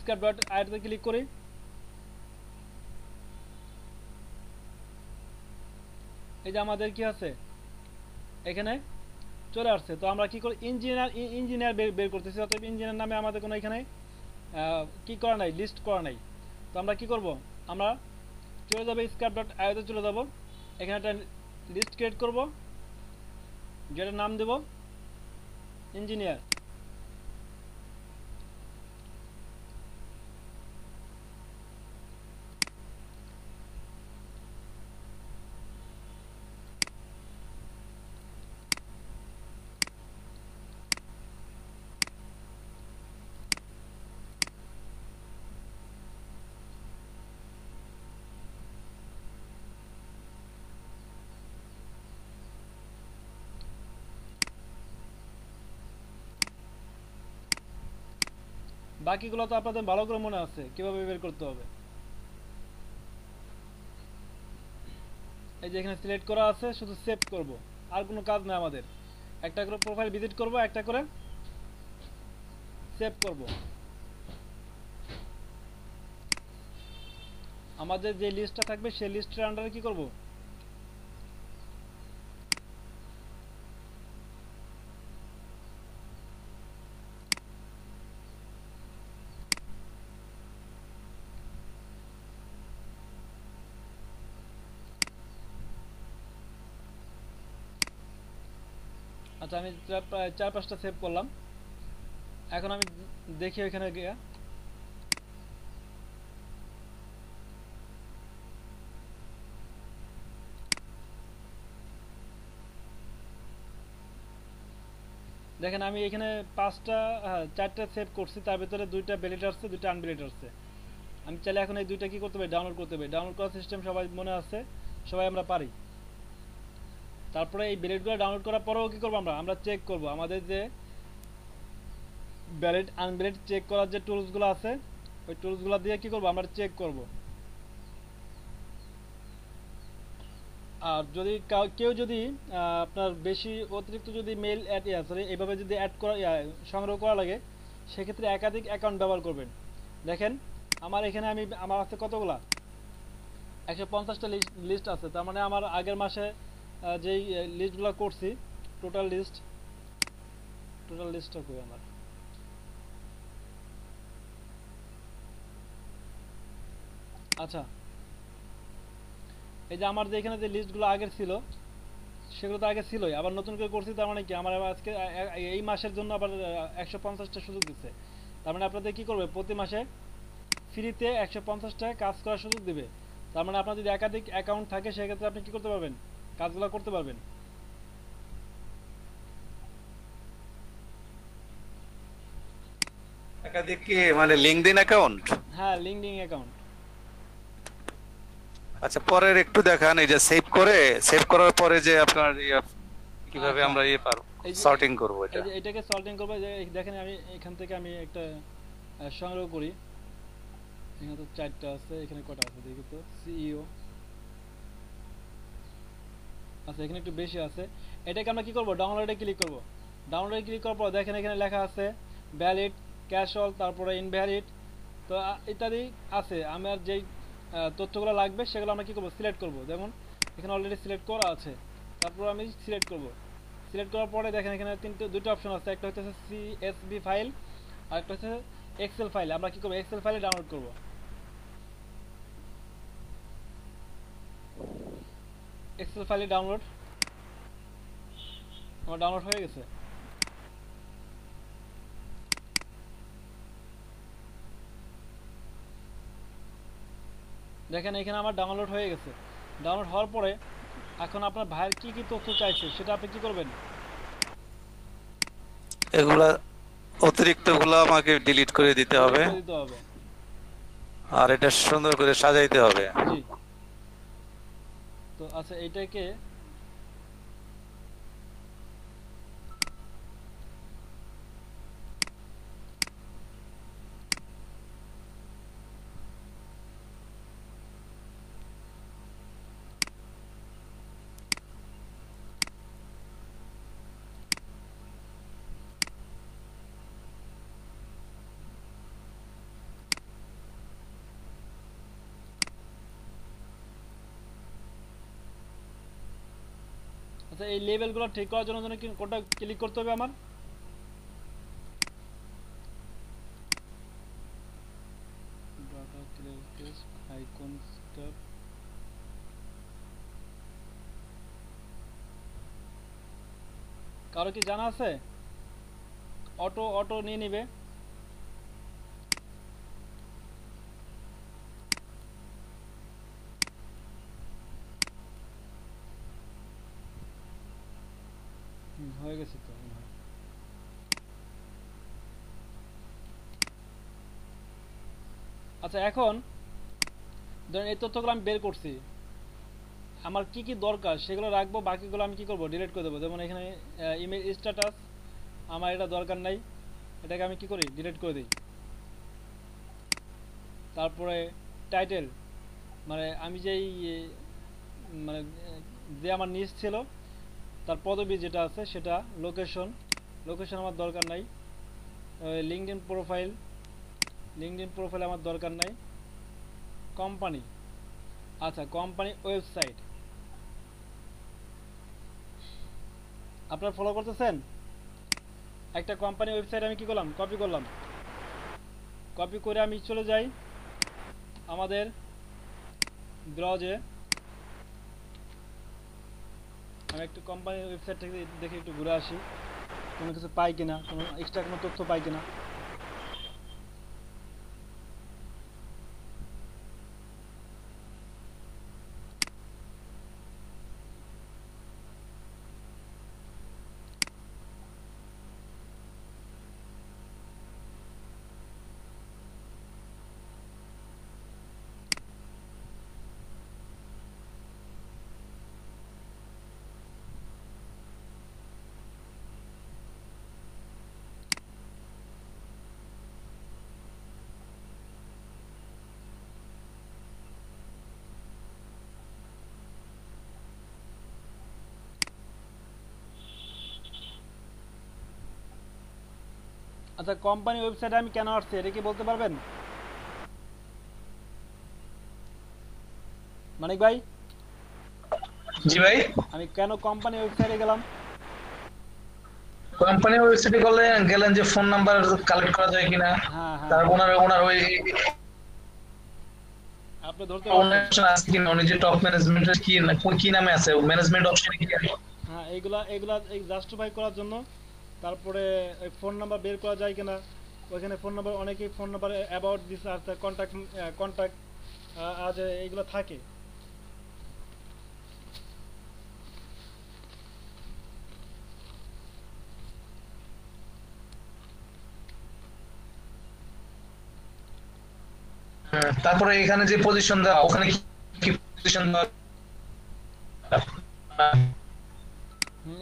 স্কাইপ ডট আইতে ক্লিক করি। এই যে আমাদের কি আছে এখানে চলে আসছে। তো আমরা কি করি, ইঞ্জিনিয়ার বের করতেছি, অর্থাৎ ইঞ্জিনিয়ার নামে আমাদের কোনো এখানে কি করা নাই, লিস্ট করা নাই। তো আমরা কি করব, আমরা চলে যাবো স্কাইপ ডট আইতে চলে যাব, এখানে একটা লিস্ট ক্রিয়েট করব, যেটার নাম দেব ইঞ্জিনিয়ার। বাকিগুলো তো আপনাদের ভালো করে মনে আছে কিভাবে বের করতে হবে। এই যে এখানে সিলেক্ট করা আছে, শুধু সেভ করব, আর কোনো কাজ নেই আমাদের। একটা করে প্রোফাইল ভিজিট করব, একটা করে সেভ করব। আমাদের যে লিস্টটা থাকবে সেই লিস্টের আন্ডারে কি করব, আচ্ছা আমি প্রায় 4-5টা সেভ করলাম। এখন আমি দেখি ওইখানে গিয়ে দেখেন আমি এখানে 4টা সেভ করছি, তার ভিতরে 2টা ভ্যালিড আসছে, 2টা আনভ্যালিড আসছে। আমি চাইলে এখন এই 2টা কি করতে পারি, ডাউনলোড করতে পারি। ডাউনলোড করার সিস্টেম সবাই মনে আছে, সবাই আমরা পারি। তারপরে এই ভ্যালিডগুলো ডাউনলোড করার পরেও কি করব, আমরা চেক করব আমাদের যে ভ্যালিড আনভ্যালিড চেক করার যে টুলসগুলো আছে, ওই টুলসগুলো দিয়ে কি করব, আমরা চেক করব। আর যদি কেউ যদি আপনার বেশি অতিরিক্ত যদি মেল অ্যাড এইভাবে যদি অ্যাড করা সংগ্রহ করা লাগে, সেক্ষেত্রে একাধিক অ্যাকাউন্ট ব্যবহার করবেন। দেখেন আমার এখানে আমার আছে কতগুলা, 150টা লিস্ট আছে। তার মানে আমার আগের মাসে যেই লিস্টগুলো করছি, টোটাল লিস্টটা কই আমার, আচ্ছা এই যে আমার যে এখানে যে লিস্টগুলো আগের ছিল সেগুলো তো আগে ছিলই, আবার নতুন করে করছি। তার মানে কি আমার আজকে এই মাসের জন্য আবার 150টা সুযোগ দিচ্ছে। তার মানে আপনাদের কি করবে, প্রতি মাসে ফ্রিতে 150টা কাজ করার সুযোগ দিবে। তার মানে আপনার যদি একাধিক অ্যাকাউন্ট থাকে সেক্ষেত্রে আপনি কি করতে পারবেন, কাজগুলো করতে পারবেন। একাধিক কি মানে লিংকডইন অ্যাকাউন্ট? হ্যাঁ, লিংকডইন অ্যাকাউন্ট। আচ্ছা পরের একটু দেখান, এই যে সেভ করার পরে যে আপনার কিভাবে আমরা পারবো সর্টিং করব এটা। এই যে এটাকে সর্টিং করব, যে দেখেন আমি এখান থেকে আমি একটা সংগ্রহ করি। এখানে তো 4টা আছে, এখানে কয়টা আছে দেখি তো, সিইও আচ্ছা এখানে একটু বেশি আছে। এটাকে আমরা কি করব, ডাউনলোডে ক্লিক করব। ডাউনলোডে ক্লিক করার পর দেখেন এখানে লেখা আছে ভ্যালিড, ক্যাশল, তারপরে ইনভ্যালিড, তো ইত্যাদি আছে। আমার যেই তথ্যগুলো লাগবে সেগুলো আমরা কী করবো, সিলেক্ট করব। যেমন এখানে অলরেডি সিলেক্ট করা আছে, তারপর আমি সিলেক্ট করব। সিলেক্ট করার পরে দেখেন এখানে দুটো অপশন আছে, একটা হচ্ছে CSV ফাইল আর একটা হচ্ছে এক্সেল ফাইল। আমরা কী করবো, এক্সেল ফাইলে ডাউনলোড করব। এক্সেল ফাইলে ডাউনলোড, আমার ডাউনলোড হয়ে গেছে। দেখেন এখানে আমার ডাউনলোড হয়ে গেছে। ডাউনলোড হওয়ার পরে এখন আপনার ভাইয়ের কি কি তথ্য চাইছে সেটা আপনি কি করবেন, এগুলা অতিরিক্ত গুলো আমাকে ডিলিট করে দিতে হবে, দিতে হবে। আর এটা সুন্দর করে সাজাইতে হবে। জি, তো আচ্ছা এইটাকে আচ্ছা এই লেভেলগুলো ঠিক করার জন্য কি কোনটা ক্লিক করতে হবে আমার, data clear test icon stop, কারো কি জানা আছে? অটো অটো নিয়ে নিবে। হয়ে গেছে তো মনে হয়। আচ্ছা এখন ধরেন এই তথ্যগুলো আমি বের করছি, আমার কি কি দরকার সেগুলো রাখবো, বাকিগুলো আমি কি করব, ডিলিট করে দেবো। যেমন এখানে ইমেল স্ট্যাটাস, আমার এটা দরকার নাই, এটাকে আমি কি করি, ডিলিট করে দিই। তারপরে টাইটেল, মানে আমি যেই মানে যে আমার নিজ ছিল তার পদবি যেটা আছে সেটা, লোকেশন, লোকেশন আমার দরকার নাই। লিঙ্কডইন প্রোফাইল, লিঙ্কডইন প্রোফাইল আমার দরকার নাই। কোম্পানি, আচ্ছা কোম্পানি ওয়েবসাইট, আপনারা ফলো করতেছেন? একটা কোম্পানি ওয়েবসাইট আমি কি করলাম, কপি করলাম। কপি করে আমি চলে যাই আমাদের ব্রাউজে, আমি একটু কোম্পানির ওয়েবসাইট থেকে দেখে একটু ঘুরে আসি কোনো কিছু পাই কিনা, কোনো এক্সট্রা কোনো তথ্য পাই কিনা। আচ্ছা কোম্পানি ওয়েবসাইটে আমি কেন আসছি এটা কি বলতে পারবেন মানিক ভাই? জি ভাই, আমি কেন কোম্পানি ওয়েবসাইটে গেলাম? কোম্পানি ওয়েবসাইটে গেলেন যে ফোন নাম্বার কালেক্ট করা যায় কিনা, হ্যাঁ হ্যাঁ, তারপর ওনার ওই আপনি ধরতে পারছেন? অপশন আছে কিনা, উনি যে টপ ম্যানেজমেন্টের কি নামে আছে, ম্যানেজমেন্ট অপশনে কি আছে? হ্যাঁ এগুলা জাস্টিফাই করার জন্য। তারপরে ফোন নাম্বার বের করা যায় কিনা, ওইখানে ফোন নাম্বার, অনেকেই ফোন নাম্বার অ্যাবাউট দিস আছে, কন্ট্যাক্ট আজ এইগুলো থাকে। তারপরে এখানে যে পজিশন দেওয়া, ওখানে কি পজিশন দেওয়া?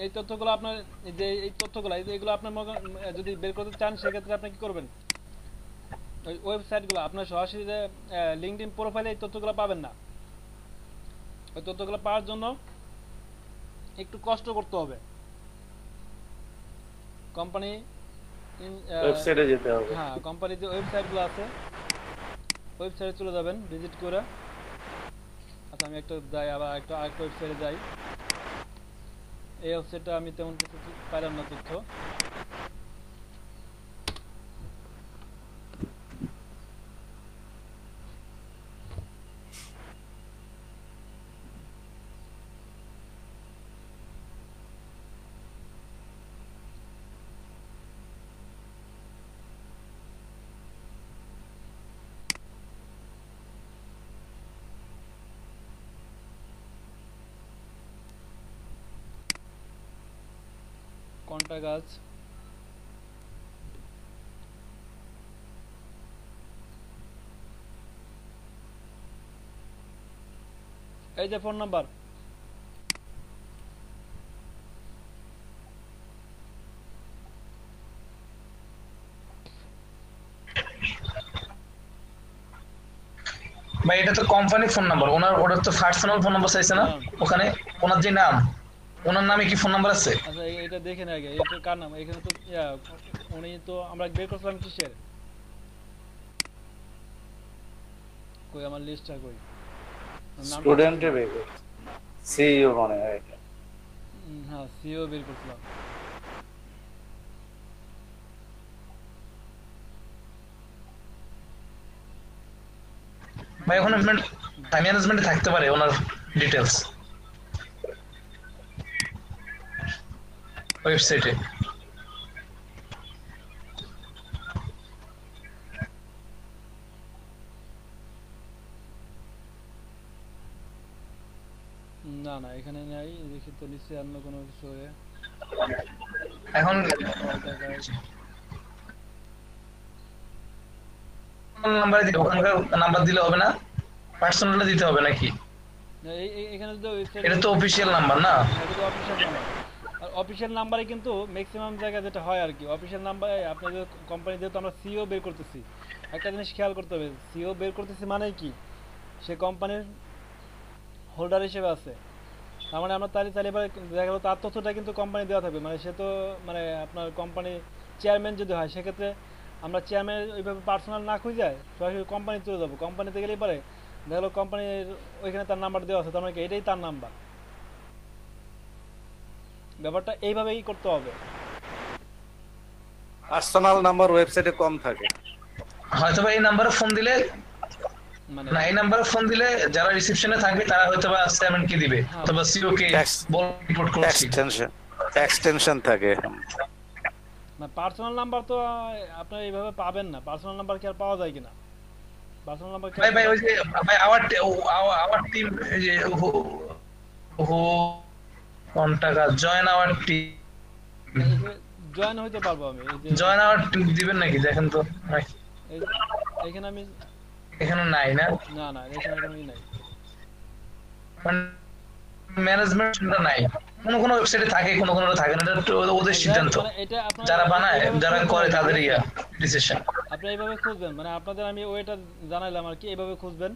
এই তথ্যগুলো আপনার এই তথ্যগুলো এগুলো আপনার যদি বের করতে চান সেক্ষেত্রে আপনি কি করবেন, ওই ওয়েবসাইটগুলো আপনার সরাসরি যে লিঙ্কডইন প্রোফাইলে এই তথ্যগুলো পাবেন না। ওই তথ্যগুলো পাওয়ার জন্য একটু কষ্ট করতে হবে। কোম্পানি ওয়েবসাইটে যেতে হবে। হ্যাঁ, কোম্পানির যে ওয়েবসাইটগুলো আছে ওয়েবসাইটে চলে যাবেন ভিজিট করে। আচ্ছা আমি একটা যাই, আবার আরেকটা ওয়েবসাইটে যাই। এই ওয়েবসাইটটা আমি তেমন কিছু পাইলাম না তথ্য। কোনটা গাছ? এই যে ফোন নাম্বার। ভাই এটা তো কোম্পানি ফোন নাম্বার, ওনার তো পার্সোনাল ফোন নাম্বার চাইছে না ওখানে? ওনার যে নাম, ওনার নামে কি ফোন নাম্বার আছে? আচ্ছা এটা দেখেন আগে, এটা কার নাম? এখানে তো উনি তো আমরা বের করছিলাম কিসের? কই আমার লিস্টটা কই? স্টুডেন্টে বের করছে, সিইও মনে হয় এটা। হ্যাঁ সিও বের করছিলাম। ভাই ওখানে টাইম ম্যানেজমেন্টে থাকতে পারে ওনার ডিটেইলস ওয়েবসাইটে। না না এখানে নাই, দেখি তো নিচে অন্য কোনো কিছু হয়ে। এখন নাম্বার দিতে, ওখানকার নাম্বার দিলে হবে না? পার্সোনালটা দিতে হবে নাকি? এখানে তো এটা তো অফিশিয়াল নাম্বার না? এটা তো অফিশিয়াল নাম্বার। আর অফিশিয়াল নাম্বারে কিন্তু ম্যাক্সিমাম জায়গায় যেটা হয় আর কি, অফিশিয়াল নাম্বারে আপনাদের কোম্পানি যেহেতু আমরা সিও বের করতেছি, একটা জিনিস খেয়াল করতে হবে, সিও বের করতেছি মানে কি সে কোম্পানির হোল্ডার হিসেবে আছে। তার মানে আমরা তাহলে এবার দেখা গেলো তার তথ্যটা কিন্তু কোম্পানি দেওয়া থাকবে, মানে সে তো মানে আপনার কোম্পানি চেয়ারম্যান যদি হয় সেক্ষেত্রে আমরা চেয়ারম্যানের ওইভাবে পার্সোনাল না খুঁজে যায় সরাসরি কোম্পানি চলে যাবো। কোম্পানিতে গেলেই পরে দেখা গেলো কোম্পানির ওইখানে তার নাম্বার দেওয়া আছে, তার মানে এটাই তার নাম্বার। ব্যাপারটা এইভাবেই করতে হবে। পার্সোনাল নাম্বার ওয়েবসাইটে কম থাকে। হয়তো এই নাম্বারে ফোন দিলে মানে না, এই নাম্বারে ফোন দিলে যারা রিসেপশনে থাকবে তারা হয়তো বা চেয়ারম্যান কে দিবে অথবা সিও কে বল রিপোর্ট করছি। এক্সটেনশন থাকে। না পার্সোনাল নাম্বার তো আপনারা এইভাবে পাবেন না। পার্সোনাল নাম্বার কি আর পাওয়া যায় কিনা? পার্সোনাল নাম্বার ভাই ভাই ওই যে ভাই আওয়ার টিম এই যে কোন টাকা জয়েন আওয়ার টিম, জয়েন হইতে পারবো আমি। এই যে জয়েন আওয়ার টিম দিবেন নাকি দেখেন তো? এখানে আমি এখানে নাই না? না না এখানে আমি নাই, ম্যানেজমেন্টটা নাই। কোন কোন ওয়েবসাইটে থাকে, কোন কোন থাকে না, এটা ওদের সিদ্ধান্ত। এটা আপনারা যারা বানায় যারা করে তাদের ডিসিশন। আপনি এইভাবে খুঁজবেন, মানে আপনাদের আমি ওইটা জানাইলাম আর কি, এইভাবে খুঁজবেন।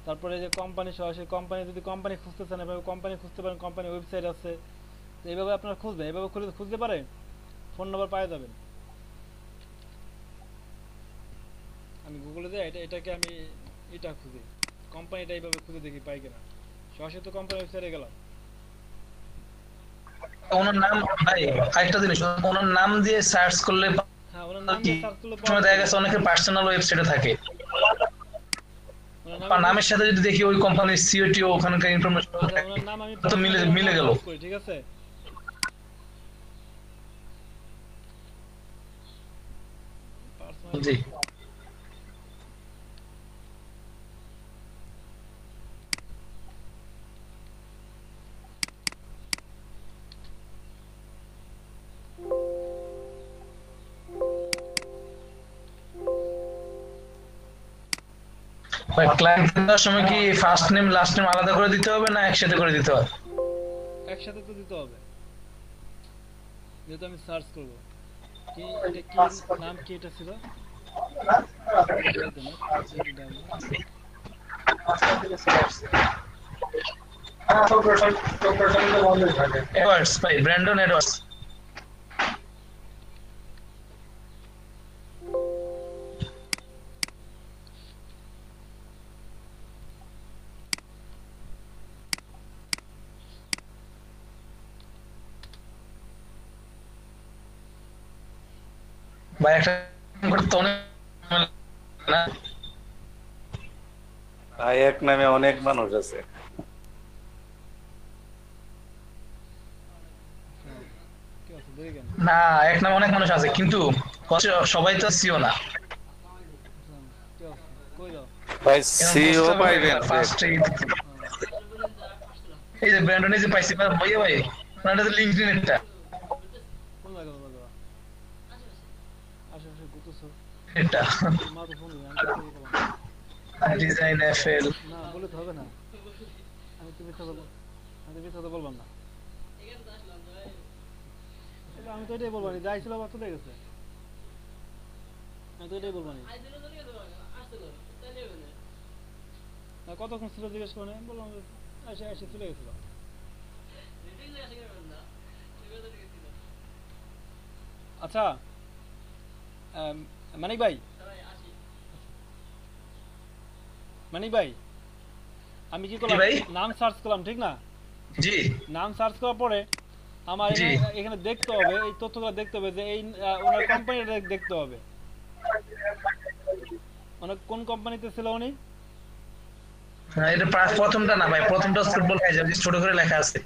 তারপরে যে কোম্পানি সরাসরি কোম্পানি, যদি কোম্পানি খুঁজতে চান এভাবে কোম্পানি খুঁজতে পারেন, কোম্পানি ওয়েবসাইট আছে, তো এইভাবে আপনারা খুঁজবেন। এইভাবে খুঁজতে পারে ফোন নাম্বার পাওয়া যাবেন। আমি গুগলে যাই, এটাকে আমি এটা খুঁজি, কোম্পানিটা এইভাবে খুঁজে দেখি পাই কিনা। সরাসরি তো কোম্পানি ওয়েবসাইটে গেলাম। ওনার নাম ভাই আরেকটা জিনিস, ওনার নাম দিয়ে সার্চ করলে হ্যাঁ ওনার নাম দিয়ে সার্চ করলে সময় দেখা গেছে অনেকের পার্সোনাল ওয়েবসাইটে থাকে, ওনার আর নামের সাথে যদি দেখি ওই কোম্পানির সিওটিও ওখানকার ইনফরমেশন ওনার নাম আমি তো মিলে গেল। ঠিক আছে জি ভাই ক্লায়েন্ট দেওয়ার সময় কি ফার্স্ট নেম লাস্ট নেম আলাদা করে দিতে হবে না একসাথে করে দিতে হবে? একসাথে তো দিতে হবে, যেহেতু আমি সার্চ করব। কি এটা কি নাম কি এটা ছিল? এডওয়ার্ডস ভাই, ব্র্যান্ডন এডওয়ার্ডস। ভাই একটা করতে অনেক না ভাই এক নামে অনেক মানুষ আছে। কি আছে দেরি কেন? না, এক নামে অনেক মানুষ আছে কিন্তু সবাই তো সিও না। কি আছে? কই যাও? ভাই সিও পাইবেন ফার্স্ট এই যে ব্র্যান্ডন এই যে পাইছি ভাই ভাই আপনাদের লিংকডইন এটা কোন জায়গা লাগা? আশেপাশে ঘুরতেছো? এটা মা তো ফোন দিবে, আমি তো কল করলাম। ডিজাইন এফএল না বলে তো হবে না, আমি তো মিথ্যা বলবো, আমি তো মিথ্যা কথা বললাম না। এটা আমি তো এটাই বলবো না, যাই ছিল আবার চলে গেছে, আমি তো এটাই বলবো না। না কতক্ষণ ছিল জিজ্ঞেস করে আমি বললাম যে এসে এসে চলে গেছিল। আচ্ছা মানিক ভাই, মানিক ভাই আমি কি করলাম, ভাই? নাম সার্চ করলাম ঠিক না, জি নাম সার্চ করার পরে আমার জি। এখানে দেখতে হবে, এই তথ্যগুলো দেখতে হবে যে এই ওনার কোম্পানিটা দেখতে হবে, মানে কোন কোম্পানিতে ছিল উনি। হ্যাঁ, এটা প্রথমটা না ভাই, প্রথমটা ফুটবল খাই যাবে ছোট করে লেখা আছে।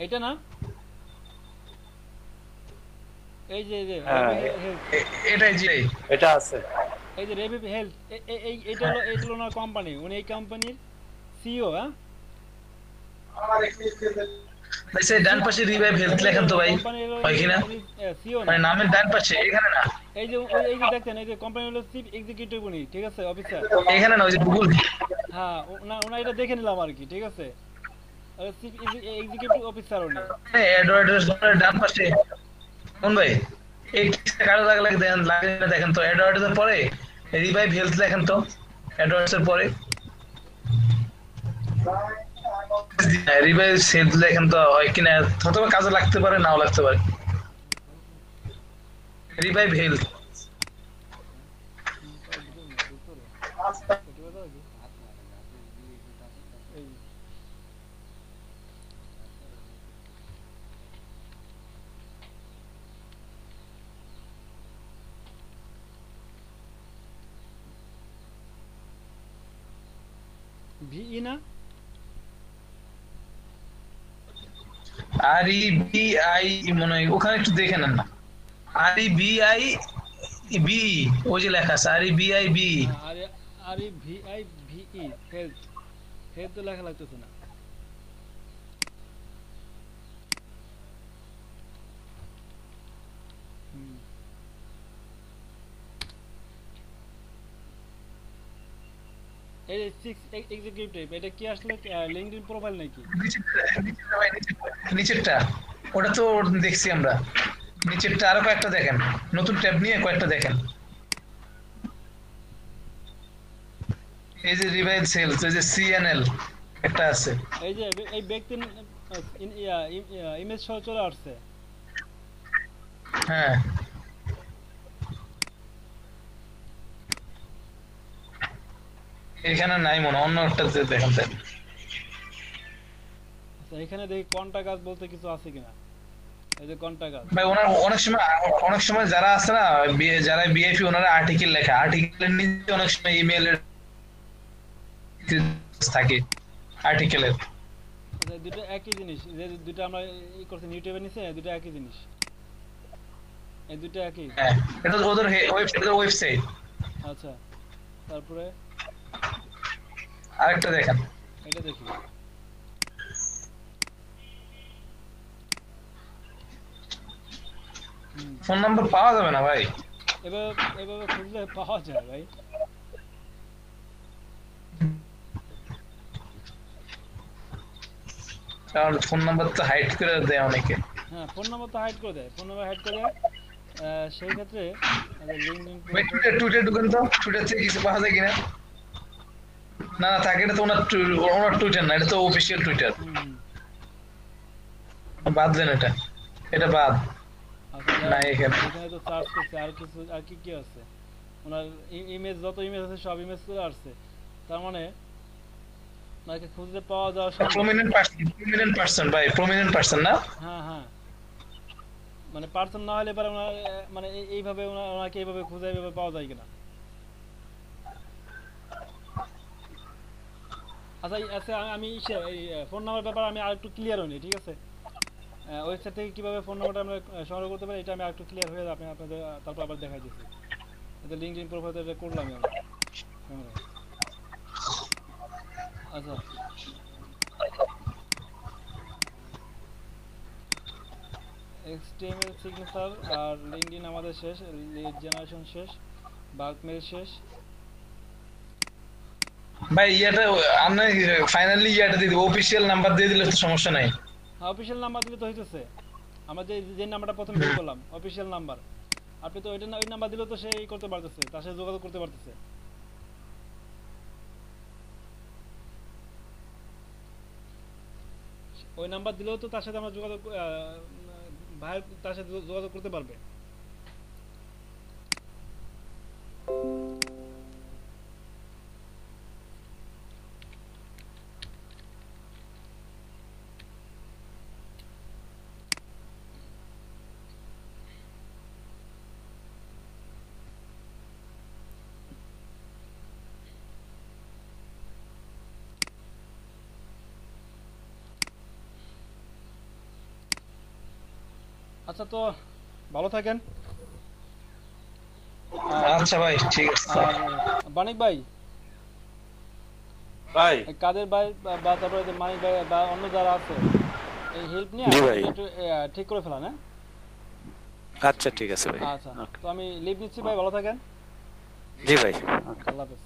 এটা না, এই যে হ্যাঁ। এটাই জি এটা আছে। এই যে রেভিভ হেলথ, এইটা হলো ওনার কোম্পানি, উনি এই কোম্পানির সিইও। হ্যাঁ ভাই সেই ডান পাশে রিভাইভ হেলথ লেখেন তো ভাই, হয় কিনা? সিইও না, মানে নামের ডান পাশে এখানে না, এই যে এই যে দেখেন, এই যে কোম্পানি হলো চিফ এক্সিকিউটিভ উনি, ঠিক আছে, অফিসার। এখানে না, ওই যে গুগল। হ্যাঁ ওনা এটা দেখে নিলাম আর কি, ঠিক আছে, চিফ এক্সিকিউটিভ অফিসার উনি। অ্যাডভার্টাইজ ডান পাশে কোন ভাই এই কারো লাগে দেখেন দেখেন তো অ্যাডভার্টাইজের পরে রিভাইভ হেলথ লেখেন তো, অ্যাডভার্টাইজের পরে রিভাইভ হেলথ লেখেন তো, হয় কিনা হয়তো কাজে লাগতে পারে, নাও লাগতে পারে। রিভাইভ হেলথ ভিই না, আর ই বি আই মনে হয়, ওখানে একটু দেখে নেন না, আর ই বি আই বি ওই যে লেখা আছে আর ই বি আই বি। আর ভিআই ভিই হেলথ, হেলথ তো লেখা লাগতেছে না। এই সিক্স এক্সিকিউটিভ, এটা কি আসলে লিংকডইন প্রোফাইল নাকি? নিচেরটা ওটা তো দেখছি আমরা, নিচেরটা আরো কয়েকটা দেখেন, নতুন ট্যাব নিয়ে কয়েকটা দেখেন। এই যে রিভাইভ সেলস, এই যে সিএনএল একটা আছে, এই যে এই ব্যক্তির ইমেজ সহ চলে আসছে। হ্যাঁ এখানে নাই মনে, অন্য একটা দেখেন তাই। আচ্ছা এখানে দেখি কন্টাক্ট আস বলতে কিছু আছে কিনা, এই যে কন্টাক্ট আস। ভাই ওনার অনেক সময় যারা আছে না, যারা বিএফি ওনারা আর্টিকেল লেখা, আর্টিকেলের নিচে অনেক সময় ইমেইলের থাকে আর্টিকেলের। আচ্ছা দুটো একই জিনিস, যে দুটো আমরা ই করছি ইউটিউবে নিচে, দুটো একই জিনিস, এই দুটো একই। হ্যাঁ এটা তো ওদের ওয়েবসাইট। আচ্ছা তারপরে আরেকটা দেখেন, এটা দেখি। ফোন নাম্বার পাওয়া যাবে না ভাই, এভাবে খুঁজলে পাওয়া যায় ভাই। কারণ ফোন নাম্বার তো হাইড করে দেয় অনেকে। হ্যাঁ ফোন নাম্বার তো হাইড করে দেয়, ফোন নাম্বার হাইড করে সেই ক্ষেত্রে লিংকডইন ভাই টুইটার ঢুকেন তো, টুইটার থেকে কিছু পাওয়া যায় কিনা? না না থাকে, এটা তো ওনার টুইটার না, এটা তো অফিসিয়াল টুইটার। বাদ দেন এটা, এটা বাদ। না এখানে তো সার্চ করছে আর কিছু, আর কি কি আছে ওনার ইমেজ, যত ইমেজ আছে সব ইমেজ চলে আসছে, তার মানে নাকি খুঁজতে পাওয়া যাওয়া সম্ভব। প্রমিনেন্ট পারসন ভাই, প্রমিনেন্ট পারসন না? হ্যাঁ হ্যাঁ মানে পার্সন না হলে এবার ওনার মানে এইভাবে ওনাকে এইভাবে খুঁজে এইভাবে পাওয়া যায় কিনা। আচ্ছা আচ্ছা আমি এই ফোন নাম্বার ব্যাপারে আমি আরেকটু ক্লিয়ার হইনি, ঠিক আছে? ওয়েবসাইট থেকে কিভাবে ফোন নাম্বারটা আমরা সংগ্রহ করতে পারি এটা আমি আরেকটু ক্লিয়ার হয়ে আপনি আপনাদের তারপর আবার দেখাই দিচ্ছি। এটা লিঙ্কডইন প্রোফাইলে এটা করলাম আমি। আচ্ছা HTML সিগনেচার আর লিঙ্কডইন আমাদের শেষ, লিড জেনারেশন শেষ, বাল্ক মেল শেষ। ভাই ইয়াটা আমরা ফাইনালি ইয়াটা দিয়ে দিব, অফিশিয়াল নাম্বার দিয়ে দিলে তো সমস্যা নাই। হ্যাঁ অফিশিয়াল নাম্বার দিলে তো হইতেছে। আমরা যে নাম্বারটা প্রথমে বের করলাম অফিশিয়াল নাম্বার, আপনি তো ওই নাম্বার দিলেও তো সেই করতে পারতেছে, তার সাথে যোগাযোগ করতে পারতেছে। ওই নাম্বার দিলেও তো তার সাথে আমরা যোগাযোগ ভাই তার সাথে যোগাযোগ করতে পারবে। আচ্ছা তো ভালো থাকেন। আচ্ছা ভাই ঠিক আছে। আর বানিক ভাই ভাই কাদের ভাই বা তারপরে যে মানিক ভাই বা অন্য যারা আছে এই হেল্প নিয়ে জি ভাই। একটু ঠিক করে ফেলান। হ্যাঁ আচ্ছা ঠিক আছে ভাই। আচ্ছা তো আমি লিভ নিচ্ছি ভাই, ভালো থাকেন। জি ভাই। আল্লাহ হাফেজ।